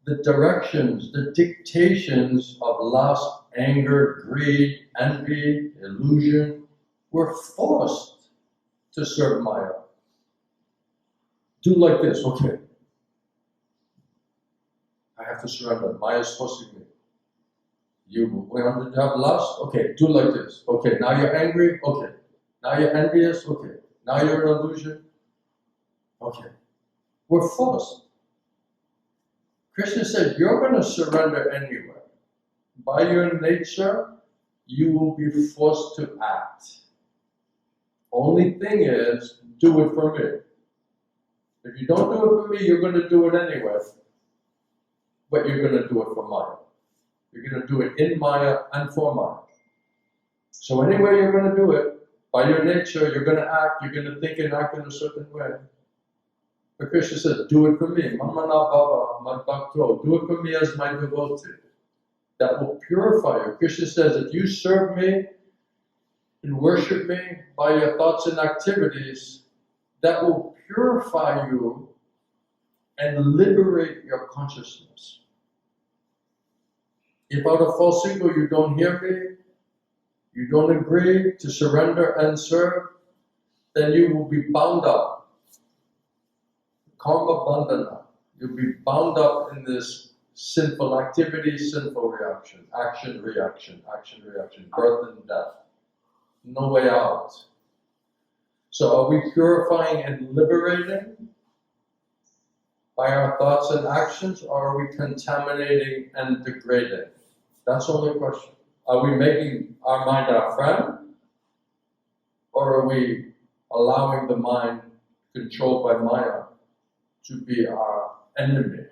the directions, the dictations of lust, anger, greed, envy, illusion. We're forced to serve Maya. Do like this, okay. I have to surrender. Maya's forcing me. You want to have lust? Okay, do like this. Okay, now you're angry? Okay. Now you're envious? Okay. Now you're in illusion? Okay. We're forced. Krishna said, you're going to surrender anyway. By your nature, you will be forced to act. Only thing is, do it for me. If you don't do it for me, you're going to do it anyway. But you're going to do it for Maya. You're going to do it in Maya and for Maya. So anyway you're going to do it, by your nature, you're going to act, you're going to think and act in a certain way. But Krishna says, do it for me. Mamana Baba, my Bhakto. Do it for me as my devotee. That will purify you. Krishna says, if you serve me and worship me by your thoughts and activities, that will purify you and liberate your consciousness. If out of false ego you don't hear me, you don't agree to surrender and serve, then you will be bound up. Karma bandhana. You'll be bound up in this sinful activity, sinful reaction, action, reaction, birth and death. No way out. So are we purifying and liberating by our thoughts and actions, or are we contaminating and degrading? That's the only question. Are we making our mind our friend, or are we allowing the mind controlled by Maya to be our enemy?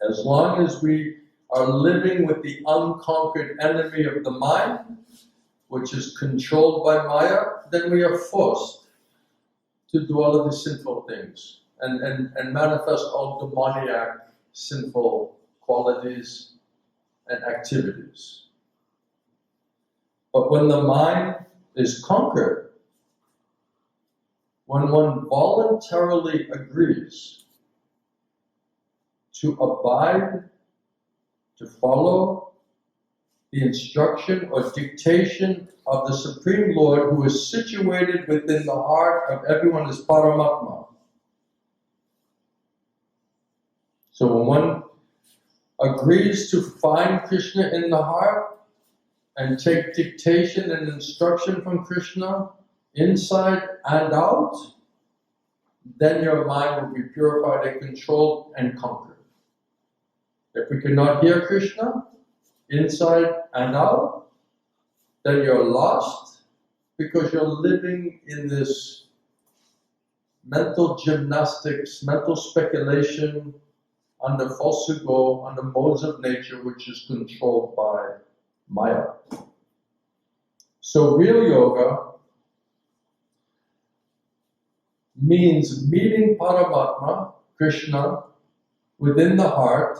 As long as we are living with the unconquered enemy of the mind, which is controlled by Maya, then we are forced to do all of these sinful things and manifest all demoniac, sinful qualities and activities. But when the mind is conquered, when one voluntarily agrees to abide, to follow the instruction or dictation of the Supreme Lord, who is situated within the heart of everyone, is Paramātmā. So when one agrees to find Krishna in the heart and take dictation and instruction from Krishna inside and out, then your mind will be purified and controlled and conquered. If we cannot hear Krishna inside and out, then you're lost because you're living in this mental gymnastics, mental speculation under false ego, under modes of nature, which is controlled by Maya. So real yoga means meeting Paramātmā, Krishna, within the heart,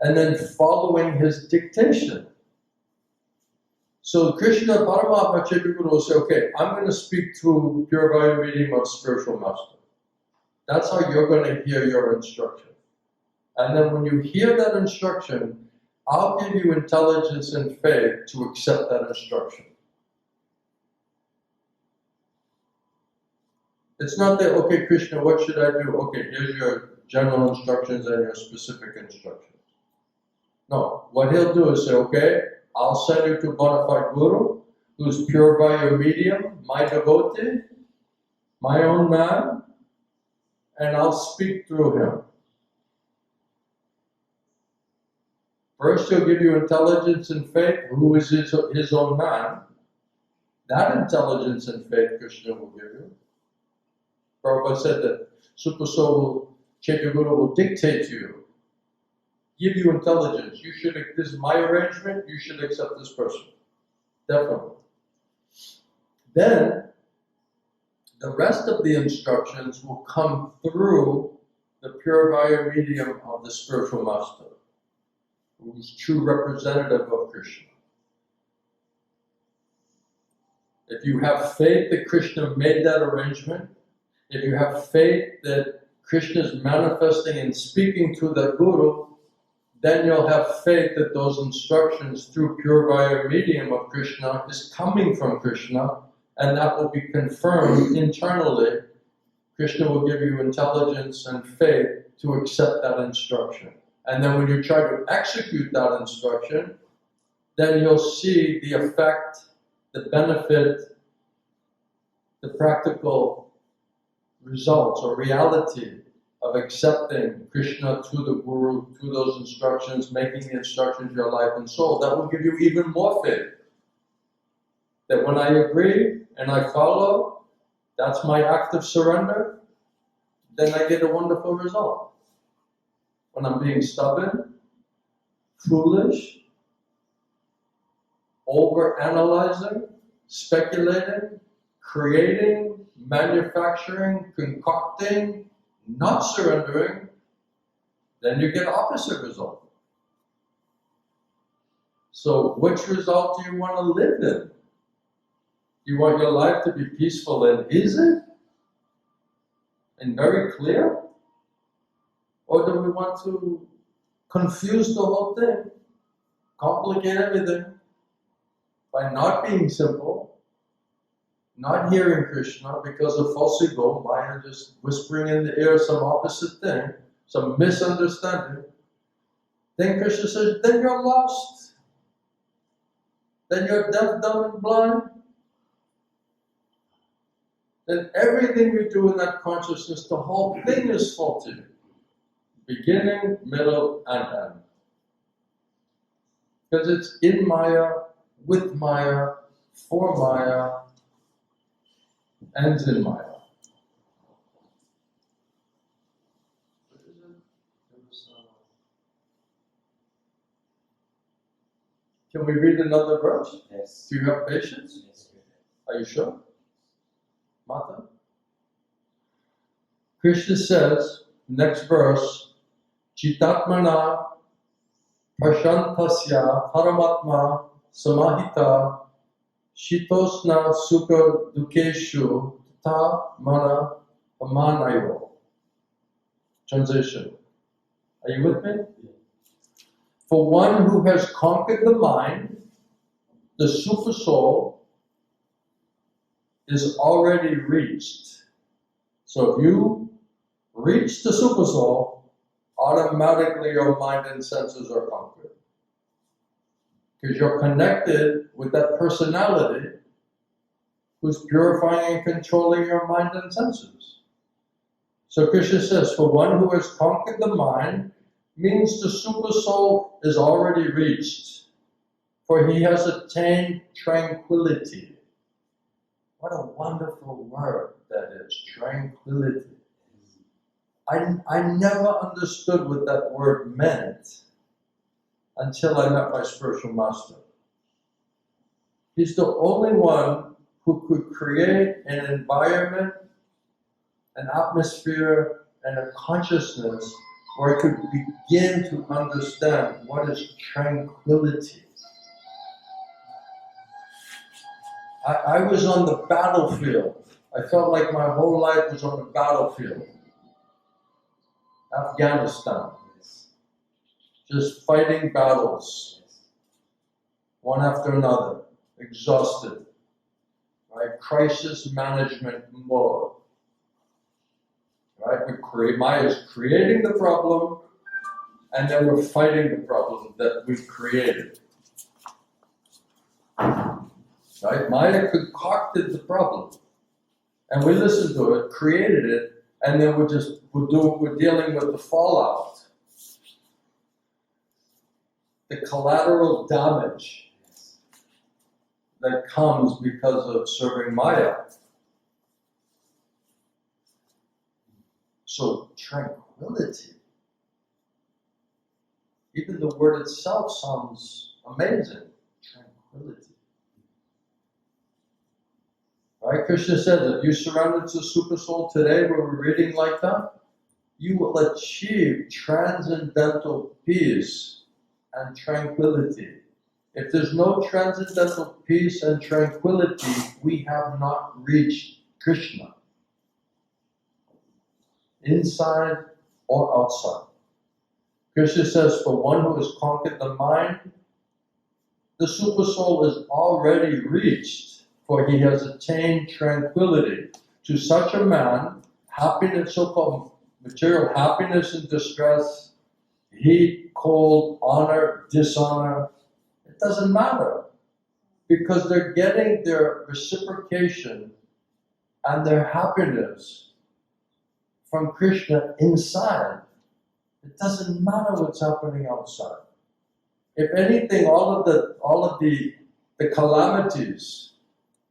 and then following his dictation. So Krishna, Paramātmā, Chaitanya Guru will say, okay, I'm going to speak through Purify medium of spiritual master. That's how you're going to hear your instruction. And then when you hear that instruction, I'll give you intelligence and faith to accept that instruction. It's not that, okay, Krishna, what should I do? Okay, here's your general instructions and your specific instructions. No, what he'll do is say, okay, I'll send you to a bona fide guru, who's pure by your medium, my devotee, my own man, and I'll speak through him. First, he'll give you intelligence and faith, who is his own man. That intelligence and faith Krishna will give you. Prabhupada said that Super Soul Chaitanya Guru will dictate to you, give you intelligence. You should, this is my arrangement, you should accept this person. Definitely. Then, the rest of the instructions will come through the pure medium of the spiritual master, who is true representative of Krishna. If you have faith that Krishna made that arrangement, if you have faith that Krishna is manifesting and speaking to the Guru, then you'll have faith that those instructions through pure medium of Krishna is coming from Krishna, and that will be confirmed internally. Krishna will give you intelligence and faith to accept that instruction. And then when you try to execute that instruction, then you'll see the effect, the benefit, the practical results or reality of accepting Krishna through the Guru, through those instructions, making the instructions your life and soul. That will give you even more faith. That when I agree and I follow, that's my act of surrender, then I get a wonderful result. When I'm being stubborn, foolish, over-analyzing, speculating, creating, manufacturing, concocting, not surrendering, then you get opposite result. So which result do you want to live in? You want your life to be peaceful and easy and very clear? Or do we want to confuse the whole thing, complicate everything by not being simple, not hearing Krishna because of false ego, Maya just whispering in the ear some opposite thing, some misunderstanding? Then Krishna says, then you're lost. Then you're deaf, dumb, and blind. Then everything we do in that consciousness, the whole thing is faulty. Beginning, middle, and end. Because it's in Maya, with Maya, for Maya, ends in Maya. Can we read another verse?
Yes.
Do you have patience?
Yes.
Are you sure? Mata? Krishna says, next verse, Chitatmana Prashantasya Paramātmā Samahita Shitosna Sukha Dukeshu Ta Mana Amanayo. Translation. Are you with me? For one who has conquered the mind, the super soul is already reached. So if you reach the super soul, automatically your mind and senses are conquered. Because you're connected with that personality who's purifying and controlling your mind and senses. So Krishna says, for one who has conquered the mind, means the super soul is already reached, for he has attained tranquility. What a wonderful word that is, tranquility. I never understood what that word meant until I met my spiritual master. He's the only one who could create an environment, an atmosphere, and a consciousness where I could begin to understand what is tranquility. I was on the battlefield. I felt like my whole life was on the battlefield. Afghanistan. Just fighting battles, one after another, exhausted, right? Crisis management mode, right? Maya is creating the problem, and then we're fighting the problem that we've created. Right? Maya concocted the problem, and we listened to it, created it, and then we're dealing with the fallout. The collateral damage that comes because of serving Maya. So tranquility, even the word itself sounds amazing. Tranquility. Right? Krishna said that if you surrender to Super Soul today, where we're reading like that, you will achieve transcendental peace and tranquility. If there's no transcendental peace and tranquility, we have not reached Krishna, inside or outside. Krishna says, for one who has conquered the mind, the Super Soul is already reached, for he has attained tranquility. To such a man, happiness, so-called material happiness and distress, heat, cold, honor, dishonor, it doesn't matter, because they're getting their reciprocation and their happiness from Krishna inside. It doesn't matter what's happening outside. If anything, all of the calamities,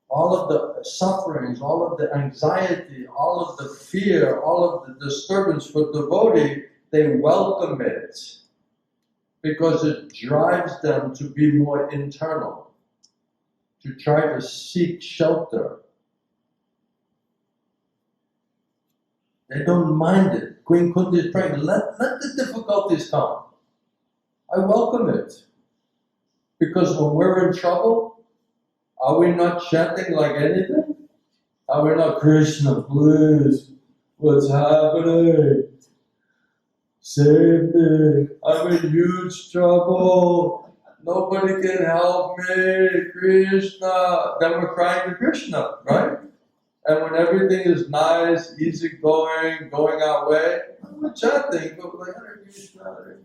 all of the sufferings, all of the anxiety, all of the fear, all of the disturbance for devotee, they welcome it because it drives them to be more internal, to try to seek shelter. They don't mind it. Queen Kunti is praying, let the difficulties come. I welcome it. Because when we're in trouble, are we not chanting like anything? Are we not, Krishna, please, what's happening? Save me, I'm in huge trouble. Nobody can help me, Krishna. Then we're crying to Krishna, right? And when everything is nice, easy going our way, we're chanting, but we're like, Hare Krishna, Hare Krishna.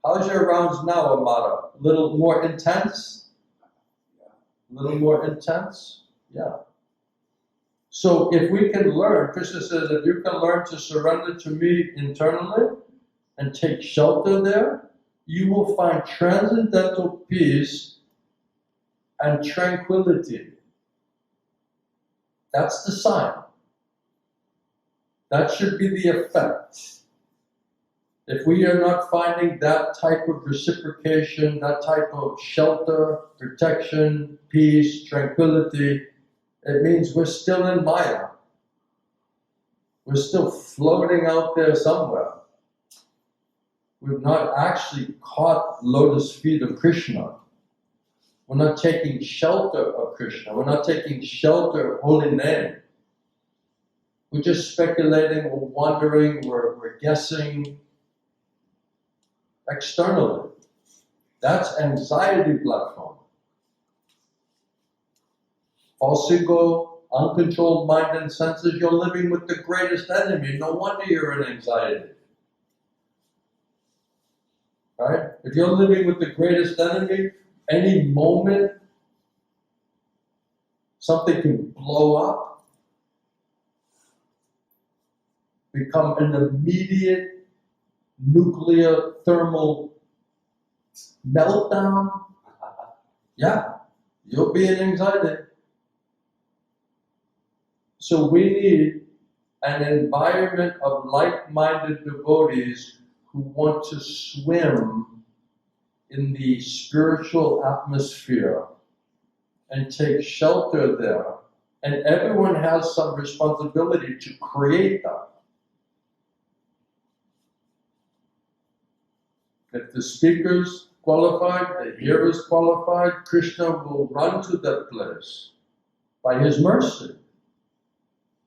How's your rounds now, Amara? A little more intense? A little more intense? Yeah. So if we can learn, Krishna says, if you can learn to surrender to me internally and take shelter there, you will find transcendental peace and tranquility. That's the sign. That should be the effect. If we are not finding that type of reciprocation, that type of shelter, protection, peace, tranquility, it means we're still in Maya. We're still floating out there somewhere. We've not actually caught lotus feet of Krishna. We're not taking shelter of Krishna. We're not taking shelter of holy name. We're just speculating, we're wondering, we're guessing externally. That's anxiety platform. False ego, uncontrolled mind and senses, you're living with the greatest enemy. No wonder you're in anxiety. Right? If you're living with the greatest enemy, any moment something can blow up, become an immediate nuclear thermal meltdown. Yeah, you'll be in anxiety. So we need an environment of like-minded devotees who want to swim in the spiritual atmosphere and take shelter there. And everyone has some responsibility to create that. If the speaker's qualified, the hearer's qualified, Krishna will run to that place by his mercy.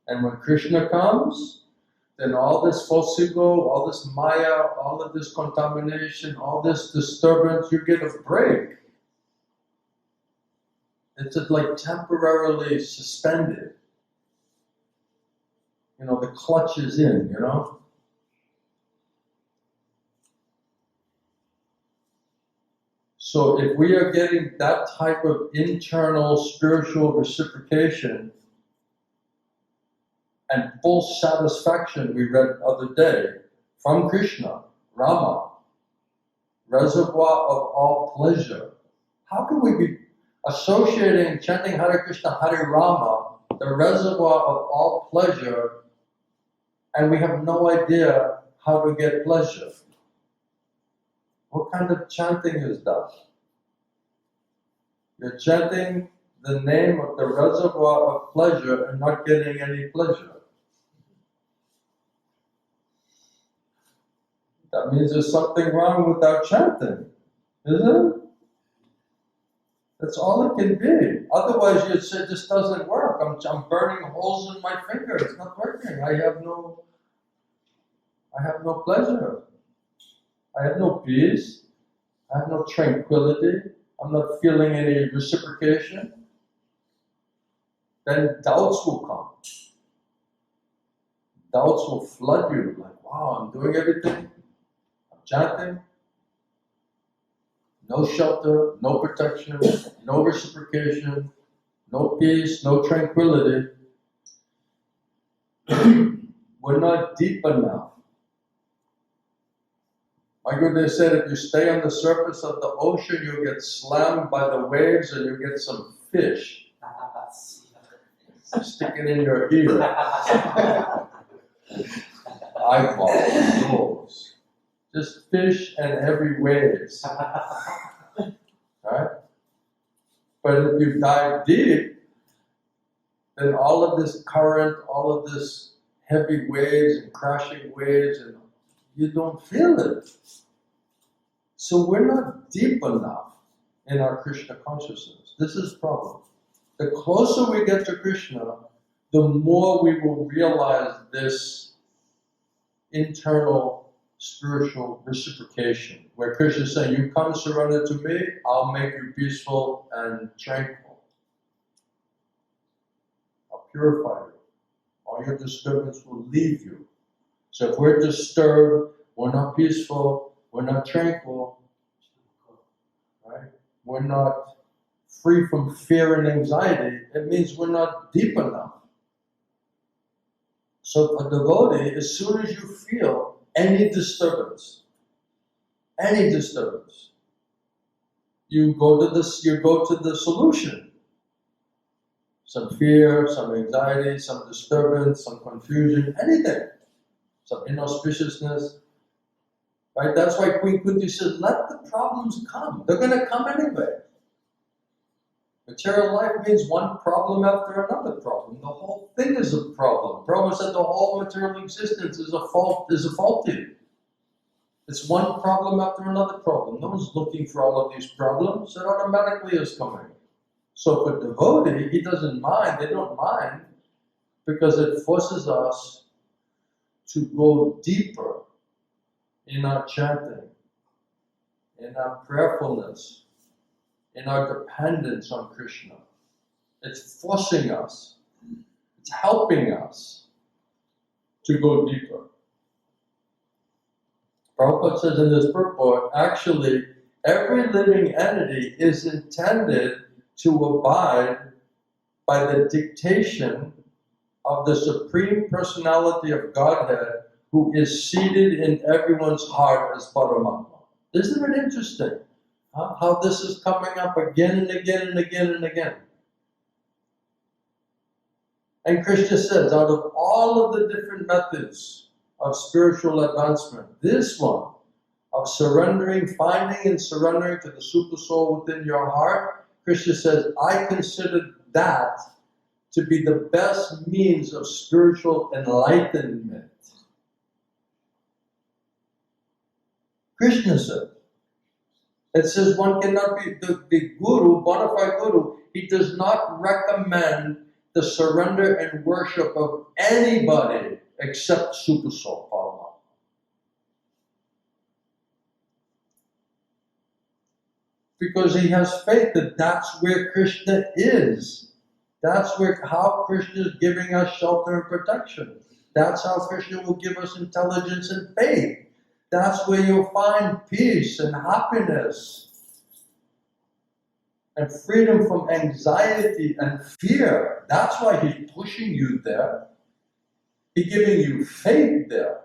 And when Krishna comes, then all this false ego, all this maya, all of this contamination, all this disturbance, you get a break. It's just like temporarily suspended. You know, the clutch is in, you know? So if we are getting that type of internal spiritual reciprocation and full satisfaction, we read the other day, from Krishna, Rama, reservoir of all pleasure. How can we be associating, chanting Hare Krishna, Hare Rama, the reservoir of all pleasure, and we have no idea how to get pleasure? What kind of chanting is that? You're chanting the name of the reservoir of pleasure and not getting any pleasure. That means there's something wrong with our chanting, isn't it? That's all it can be. Otherwise, you'd say this doesn't work. I'm burning holes in my finger. It's not working. I have no pleasure. I have no peace. I have no tranquility. I'm not feeling any reciprocation. Then doubts will come. Doubts will flood you. Like, wow, I'm doing everything. I'm chanting. No shelter, no protection, no reciprocation, no peace, no tranquility. We're not deep enough. My Guru said if you stay on the surface of the ocean, you'll get slammed by the waves and you'll get some fish sticking in your ear. Eyeballs, nose. Just fish and heavy waves. Right? But if you dive deep, then all of this current, all of this heavy waves and crashing waves, and you don't feel it. So we're not deep enough in our Krishna consciousness. This is the problem. The closer we get to Krishna, the more we will realize this internal spiritual reciprocation, where Krishna is saying, you come surrender to me, I'll make you peaceful and tranquil. I'll purify you. All your disturbance will leave you. So if we're disturbed, we're not peaceful, we're not tranquil, right? We're not free from fear and anxiety, it means we're not deep enough. So for devotee, as soon as you feel any disturbance, you go to the solution. Some fear, some anxiety, some disturbance, some confusion, anything, some inauspiciousness. Right? That's why Queen Kunti said, let the problems come. They're going to come anyway. Material life means one problem after another problem. The whole thing is a problem. Prabhupada said the whole material existence is faulty. It's one problem after another problem. No one's looking for all of these problems. It automatically is coming. So for devotee, he doesn't mind, they don't mind, because it forces us to go deeper in our chanting, in our prayerfulness, in our dependence on Krishna. It's forcing us. It's helping us to go deeper. Prabhupada says in this purport, actually, every living entity is intended to abide by the dictation of the Supreme Personality of Godhead, who is seated in everyone's heart as Paramātmā. Isn't it interesting how this is coming up again and again and again and again? And Krishna says, out of all of the different methods of spiritual advancement, this one of surrendering, finding and surrendering to the super soul within your heart, Krishna says, I consider that to be the best means of spiritual enlightenment. Krishna said. It says one cannot be the guru, bona fide guru, he does not recommend the surrender and worship of anybody except Super Soul, Paramātmā. Because he has faith that that's where Krishna is. That's how Krishna is giving us shelter and protection. That's how Krishna will give us intelligence and faith. That's where you'll find peace and happiness and freedom from anxiety and fear. That's why he's pushing you there. He's giving you faith there.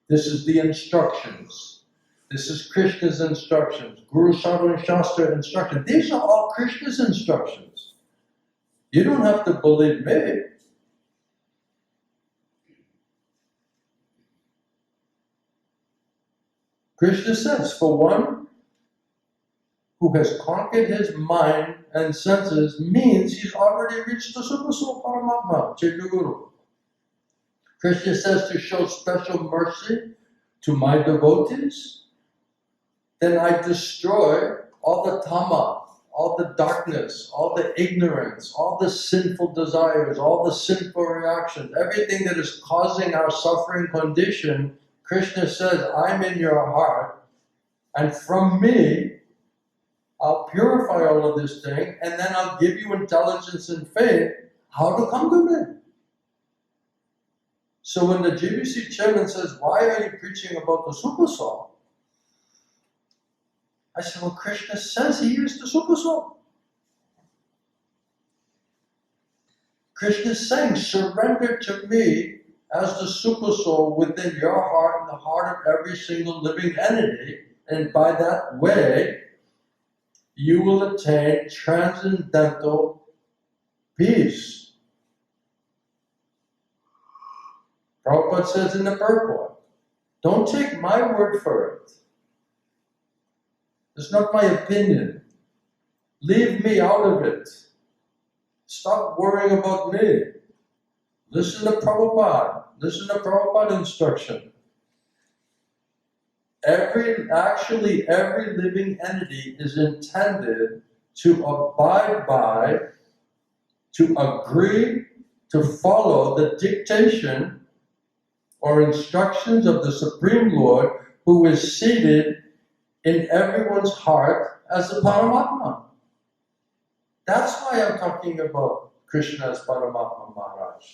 This is the instructions. This is Krishna's instructions. Guru, Sadhu, and Shastra instructions. These are all Krishna's instructions. You don't have to believe me. Krishna says, for one who has conquered his mind and senses means he's already reached the Super Soul Paramātmā, Chaitanya Guru. Krishna says to show special mercy to my devotees, then I destroy all the tama, all the darkness, all the ignorance, all the sinful desires, all the sinful reactions, everything that is causing our suffering condition. Krishna says, I'm in your heart, and from me, I'll purify all of this thing, and then I'll give you intelligence and faith how to come to me. So when the GBC chairman says, why are you preaching about the Super Soul? I said, well, Krishna says he is the Super Soul. Krishna is saying, surrender to me as the Super Soul within your heart and the heart of every single living entity, and by that way, you will attain transcendental peace. Prabhupada says in the Purport, don't take my word for it. It's not my opinion. Leave me out of it. Stop worrying about me. Listen to Prabhupada. Listen to Prabhupada instruction. Every living entity is intended to abide by, to agree, to follow the dictation or instructions of the Supreme Lord, who is seated in everyone's heart as the Paramātmā. That's why I'm talking about Krishna as Paramātmā Maharaj.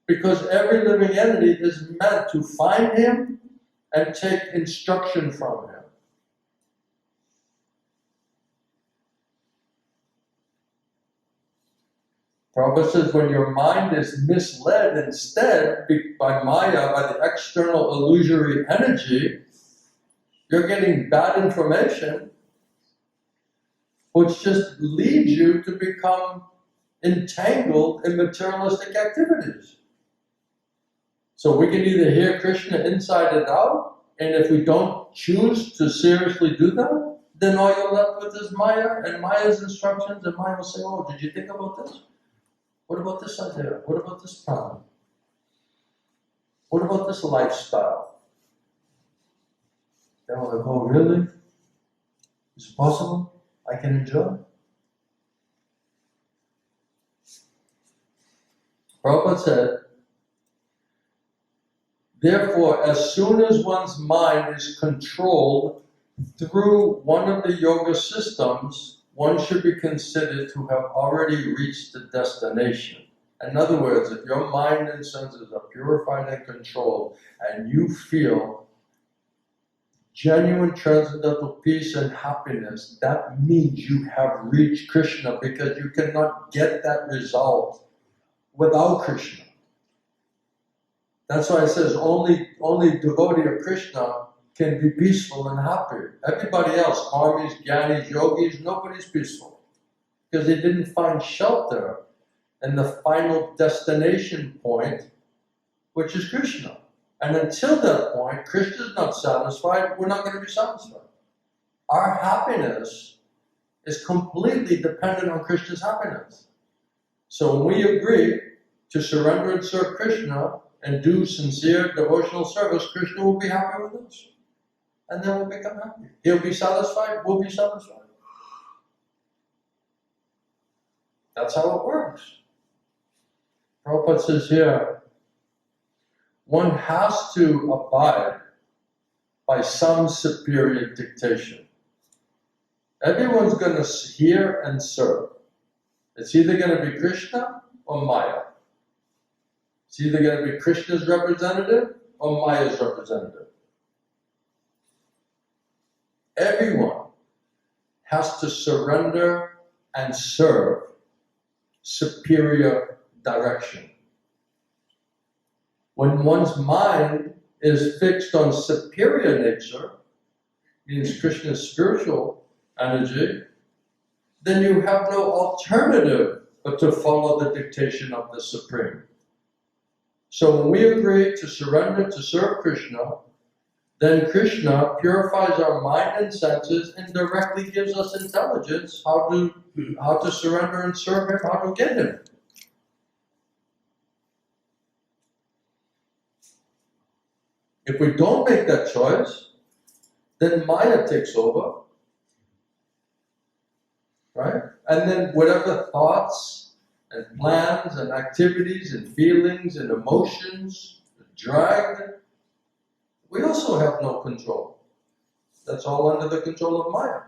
Because every living entity is meant to find him and take instruction from him. Prabhupada says when your mind is misled instead by Maya, by the external illusory energy, you're getting bad information, which just leads you to become entangled in materialistic activities. So we can either hear Krishna inside and out, and if we don't choose to seriously do that, then all you're left with is Maya and Maya's instructions, and Maya will say, oh, did you think about this? What about this idea? What about this plan? What about this lifestyle? Then we're like, oh, really? Is it possible? I can enjoy? Prabhupada said, therefore, as soon as one's mind is controlled through one of the yoga systems, one should be considered to have already reached the destination. In other words, if your mind and senses are purified and controlled, and you feel genuine transcendental peace and happiness, that means you have reached Krishna, because you cannot get that result without Krishna. That's why it says only devotee of Krishna can be peaceful and happy. Everybody else, karmis, jnanis, yogis, nobody's peaceful, because they didn't find shelter in the final destination point, which is Krishna. And until that point, Krishna's not satisfied, we're not going to be satisfied. Our happiness is completely dependent on Krishna's happiness. So when we agree to surrender and serve Krishna and do sincere devotional service, Krishna will be happy with us. And then we'll become happy. He'll be satisfied, we'll be satisfied. That's how it works. Prabhupada says here, one has to abide by some superior dictation. Everyone's going to hear and serve. It's either going to be Krishna or Maya. It's either going to be Krishna's representative or Maya's representative. Everyone has to surrender and serve superior direction. When one's mind is fixed on superior nature, means Krishna's spiritual energy, then you have no alternative but to follow the dictation of the Supreme. So when we agree to surrender to serve Krishna, then Krishna purifies our mind and senses and directly gives us intelligence how to surrender and serve Him, how to get Him. If we don't make that choice, then Maya takes over, right? And then whatever thoughts and plans and activities and feelings and emotions dragged, we also have no control. That's all under the control of Maya.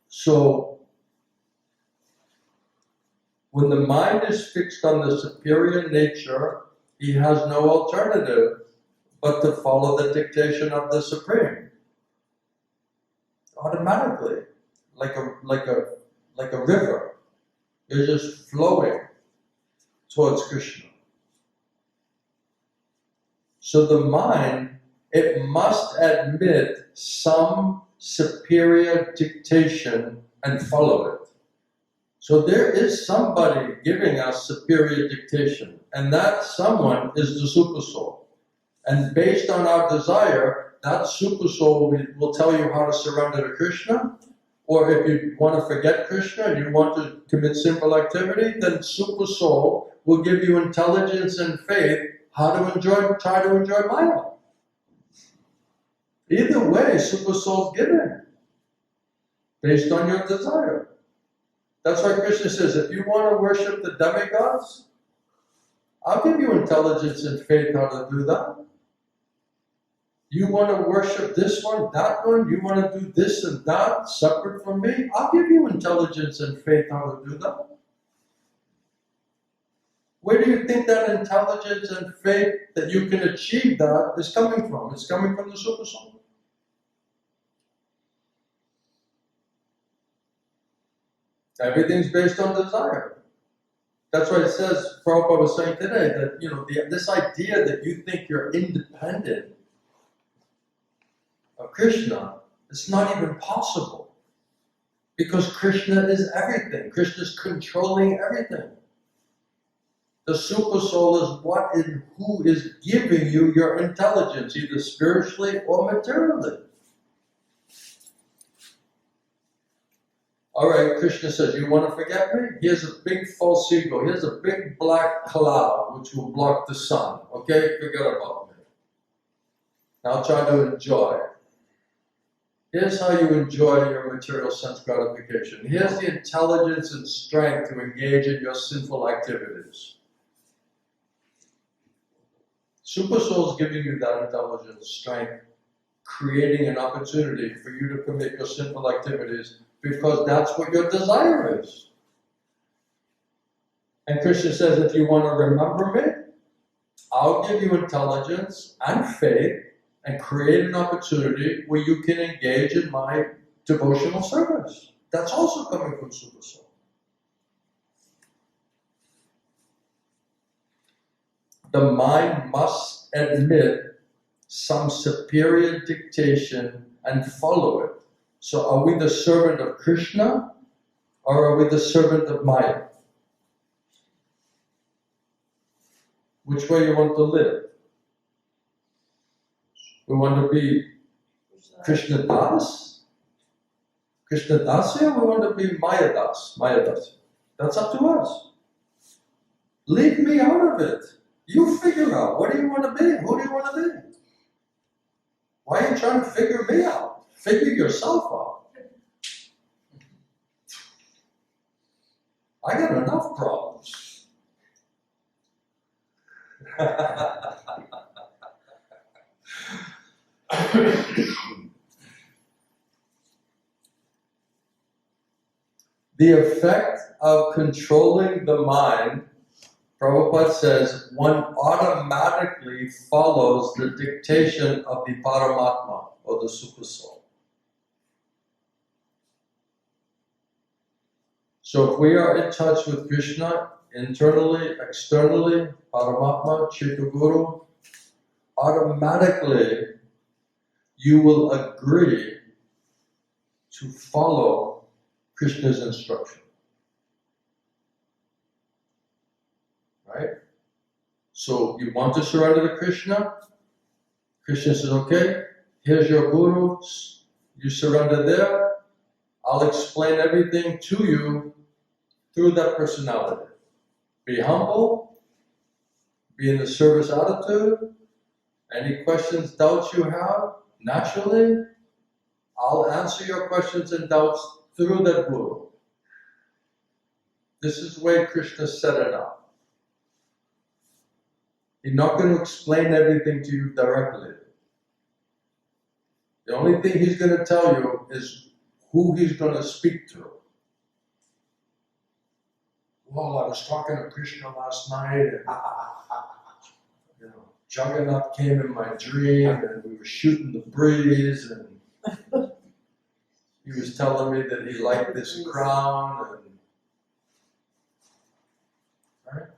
So, when the mind is fixed on the superior nature, he has no alternative but to follow the dictation of the Supreme. Automatically, like a river, you're just flowing towards Krishna. So the mind, it must admit some superior dictation and follow it. So there is somebody giving us superior dictation, and that someone is the super soul. And based on our desire, that super soul will tell you how to surrender to Krishna, or if you want to forget Krishna and you want to commit sinful activity, then super soul will give you intelligence and faith how to try to enjoy Maya. Either way, super soul's given based on your desire. That's why Krishna says, if you want to worship the demigods, I'll give you intelligence and faith how to do that. You want to worship this one, that one, you want to do this and that separate from me, I'll give you intelligence and faith how to do that. Where do you think that intelligence and faith that you can achieve that is coming from? It's coming from the super soul. Everything's based on desire. That's why it says, Prabhupada was saying today, that this idea that you think you're independent of Krishna, it's not even possible. Because Krishna is everything. Krishna's controlling everything. The super soul is what and who is giving you your intelligence, either spiritually or materially. All right, Krishna says, you want to forget me? Here's a big false ego. Here's a big black cloud which will block the sun. Okay, forget about me. Now try to enjoy. Here's how you enjoy your material sense gratification. Here's the intelligence and strength to engage in your sinful activities. Super Soul's giving you that intelligence, strength, creating an opportunity for you to commit your sinful activities because that's what your desire is. And Krishna says, if you want to remember me, I'll give you intelligence and faith and create an opportunity where you can engage in my devotional service. That's also coming from Super Soul. The mind must admit some superior dictation and follow it. So are we the servant of Krishna or are we the servant of Maya? Which way you want to live? We want to be Krishna Das? Krishna Dasya? We want to be Maya Das? Maya Das. That's up to us. Leave me out of it. You figure out, what do you want to be? Who do you want to be? Why are you trying to figure me out? Figure yourself out. I got enough problems. The effect of controlling the mind, Prabhupada says, one automatically follows the dictation of the Paramātmā, or the Super Soul. So if we are in touch with Krishna, internally, externally, Paramātmā, Chitta-Guru, automatically you will agree to follow Krishna's instruction. Right? So you want to surrender to Krishna? Krishna says, okay, here's your guru, you surrender there, I'll explain everything to you through that personality. Be humble, be in the service attitude, any questions, doubts you have, naturally, I'll answer your questions and doubts through that guru. This is the way Krishna set it up. He's not going to explain everything to you directly. The only thing he's going to tell you is who he's going to speak to. Well, I was talking to Krishna last night and Jagannath came in my dream and we were shooting the breeze and he was telling me that he liked this crown and right?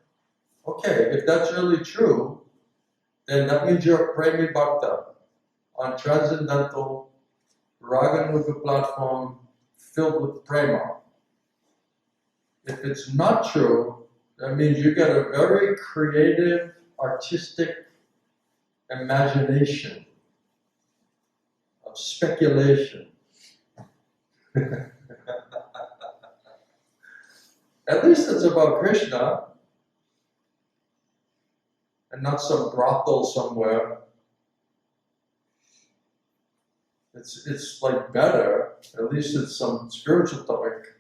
Okay, if that's really true, then that means you're a Premi Bhakta on transcendental Raganuga platform filled with prema. If it's not true, that means you got a very creative, artistic imagination of speculation. At least it's about Krishna and not some brothel somewhere. It's like better, at least it's some spiritual topic.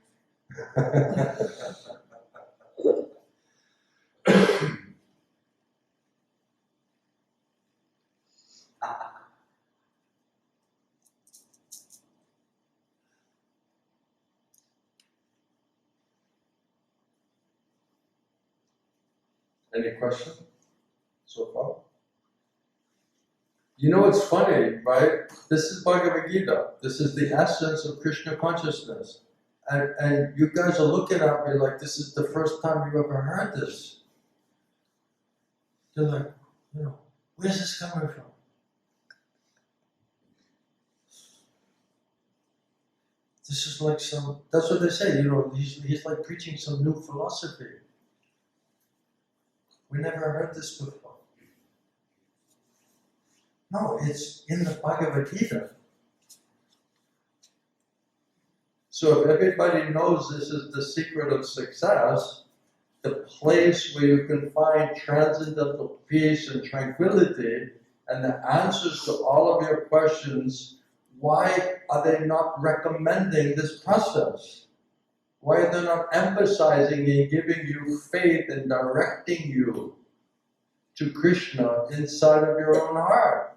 Any question so far? You know, it's funny, right? This is Bhagavad Gita. This is the essence of Krishna consciousness. And you guys are looking at me like this is the first time you ever heard this. You're like, where's this coming from? This is like that's what they say, he's like preaching some new philosophy. We never heard this before. No, it's in the Bhagavad Gita. So if everybody knows this is the secret of success, the place where you can find transcendental peace and tranquility and the answers to all of your questions, why are they not recommending this process? Why are they not emphasizing and giving you faith and directing you to Krishna inside of your own heart?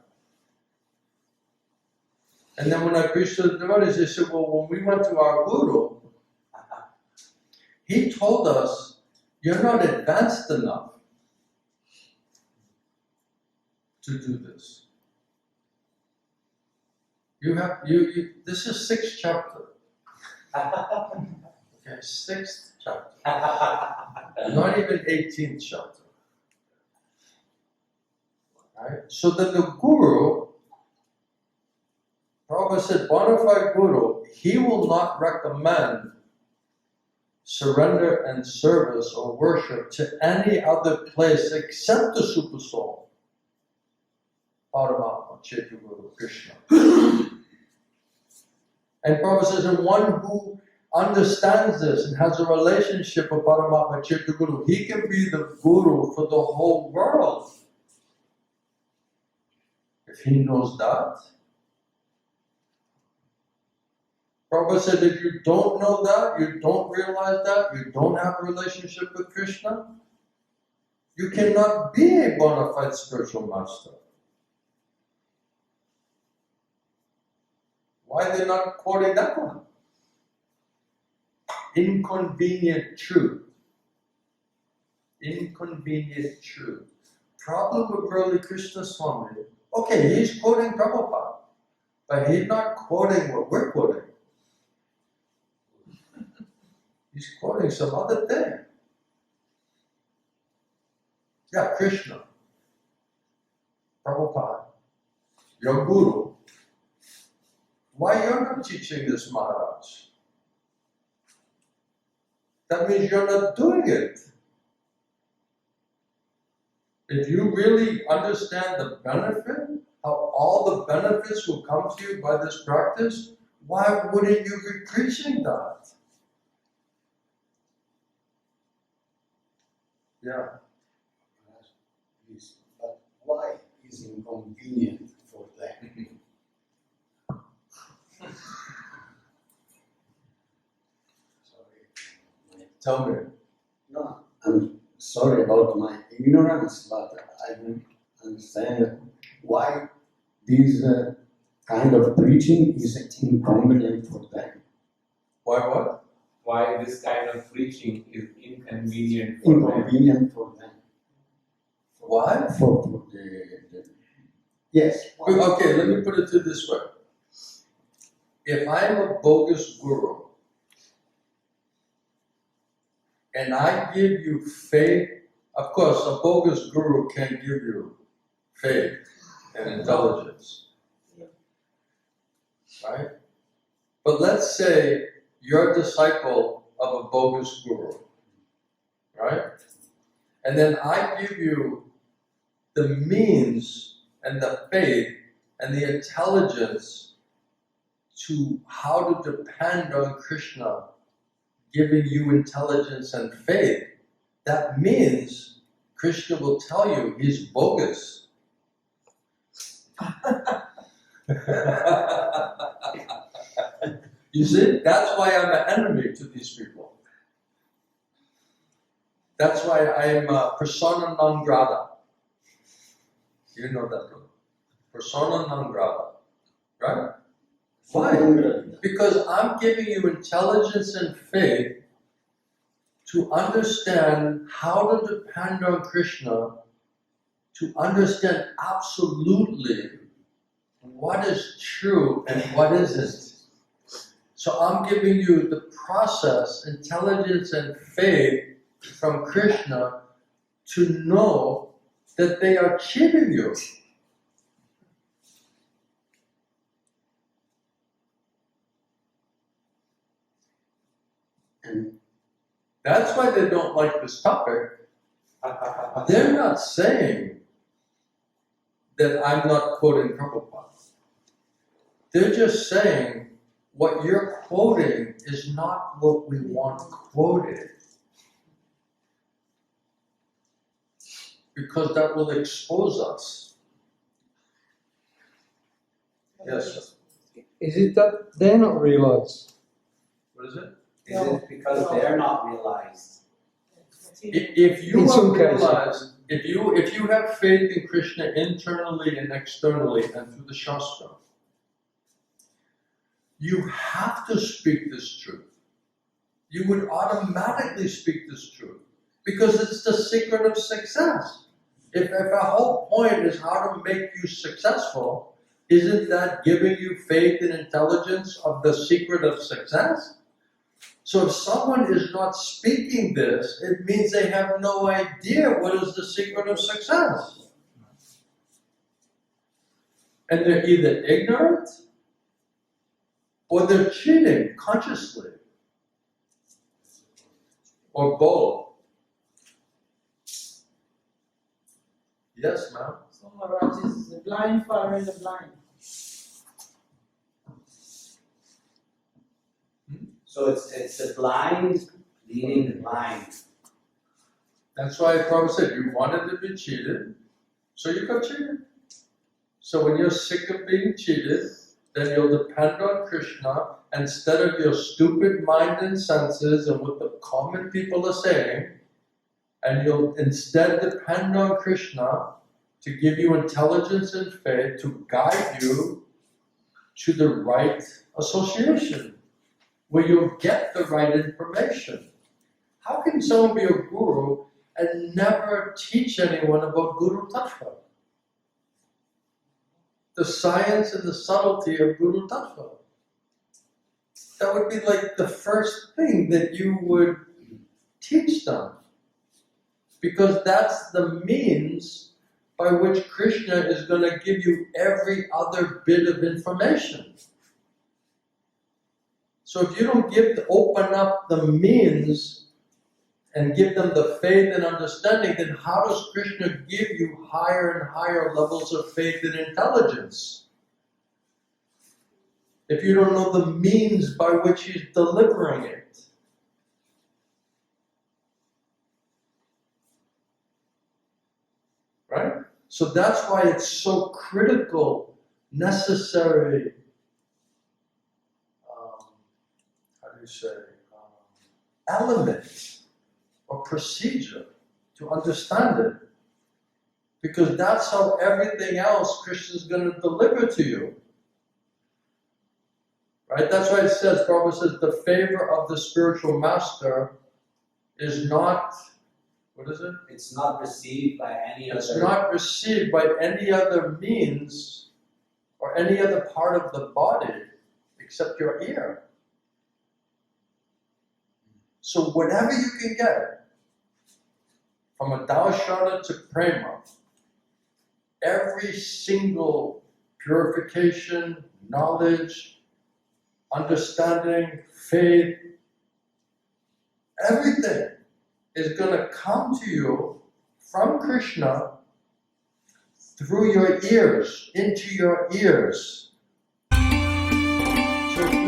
And then when I preached to the devotees, they said, well, when we went to our Guru, he told us, you're not advanced enough to do this. This is 6th chapter. Okay, 6th chapter. Not even 18th chapter. Right? So then the Guru, Prabhupada said, bona fide Guru, he will not recommend surrender and service or worship to any other place except the Super Soul, Paramātmā, Chaitya Guru, Krishna. And Prabhupada says, and one who understands this and has a relationship with Paramātmā, Chaitya Guru, he can be the Guru for the whole world. If he knows that. Prabhupada said, if you don't know that, you don't realize that, you don't have a relationship with Krishna, you cannot be a bona fide spiritual master. Why are they not quoting that one? Inconvenient truth. Inconvenient truth. Problem with Murali Krishna Swami, okay, he's quoting Prabhupada, but he's not quoting what we're quoting. He's quoting some other thing. Yeah, Krishna, Prabhupada, your Guru. Why you're not teaching this, Maharaj? That means you're not doing it. If you really understand the benefit, how all the benefits will come to you by this practice, why wouldn't you be preaching that? Yeah.
Please, but why is inconvenient for them? Sorry.
Tell me.
No, I'm sorry about my ignorance, but I don't understand why this kind of preaching is inconvenient for them.
Why what?
Why this kind of preaching is inconvenient for them.
Inconvenient for them.
Why?
For the yes.
Okay, let me put it to this way. If I'm a bogus guru, and I give you faith, of course, a bogus guru can give you faith and intelligence, right? But let's say you're a disciple of a bogus guru, right? And then I give you the means and the faith and the intelligence to how to depend on Krishna giving you intelligence and faith. That means Krishna will tell you he's bogus. You see, that's why I'm an enemy to these people. That's why I am a persona non grata. You know that one. Persona non grata. Right? Why? Because I'm giving you intelligence and faith to understand how to depend on Krishna, to understand absolutely what is true and what isn't. So I'm giving you the process, intelligence and faith from Krishna to know that they are cheating you.
And
that's why they don't like this topic. They're not saying that I'm not quoting Prabhupada. They're just saying what you're quoting is not what we want quoted. Because that will expose us. Yes.
Is it that they're not realized?
What is it?
Is it because they're not realized?
If you
In some
are
cases.
realized, if you have faith in Krishna internally and externally and through the Shastra, you have to speak this truth. You would automatically speak this truth because it's the secret of success. If our whole point is how to make you successful, isn't that giving you faith and intelligence of the secret of success? So if someone is not speaking this, it means they have no idea what is the secret of success. And they're either ignorant or they're cheating consciously. Or both. Yes, ma'am?
So Maharaj is the blind following the blind.
So it's the blind leading the blind.
That's why Prabhupada said you wanted to be cheated, so you got cheated. So when you're sick of being cheated, then you'll depend on Krishna instead of your stupid mind and senses and what the common people are saying, and you'll instead depend on Krishna to give you intelligence and faith to guide you to the right association, where you'll get the right information. How can someone be a guru and never teach anyone about Guru Tattva? The science and the subtlety of Guru Tattva. That would be like the first thing that you would teach them. Because that's the means by which Krishna is going to give you every other bit of information. So if you don't open up the means and give them the faith and understanding, then how does Krishna give you higher and higher levels of faith and intelligence? If you don't know the means by which He's delivering it. Right? So that's why it's so critical, necessary, element or procedure to understand it. Because that's how everything else Krishna is going to deliver to you. Right? That's why it says, Prabhupada says, the favor of the spiritual master is not, what is it?
It's not received by any other.
It's not received by any other means or any other part of the body except your ear. So whatever you can get, from a darshana to prema, every single purification, knowledge, understanding, faith, everything is going to come to you from Krishna through your ears, into your ears. So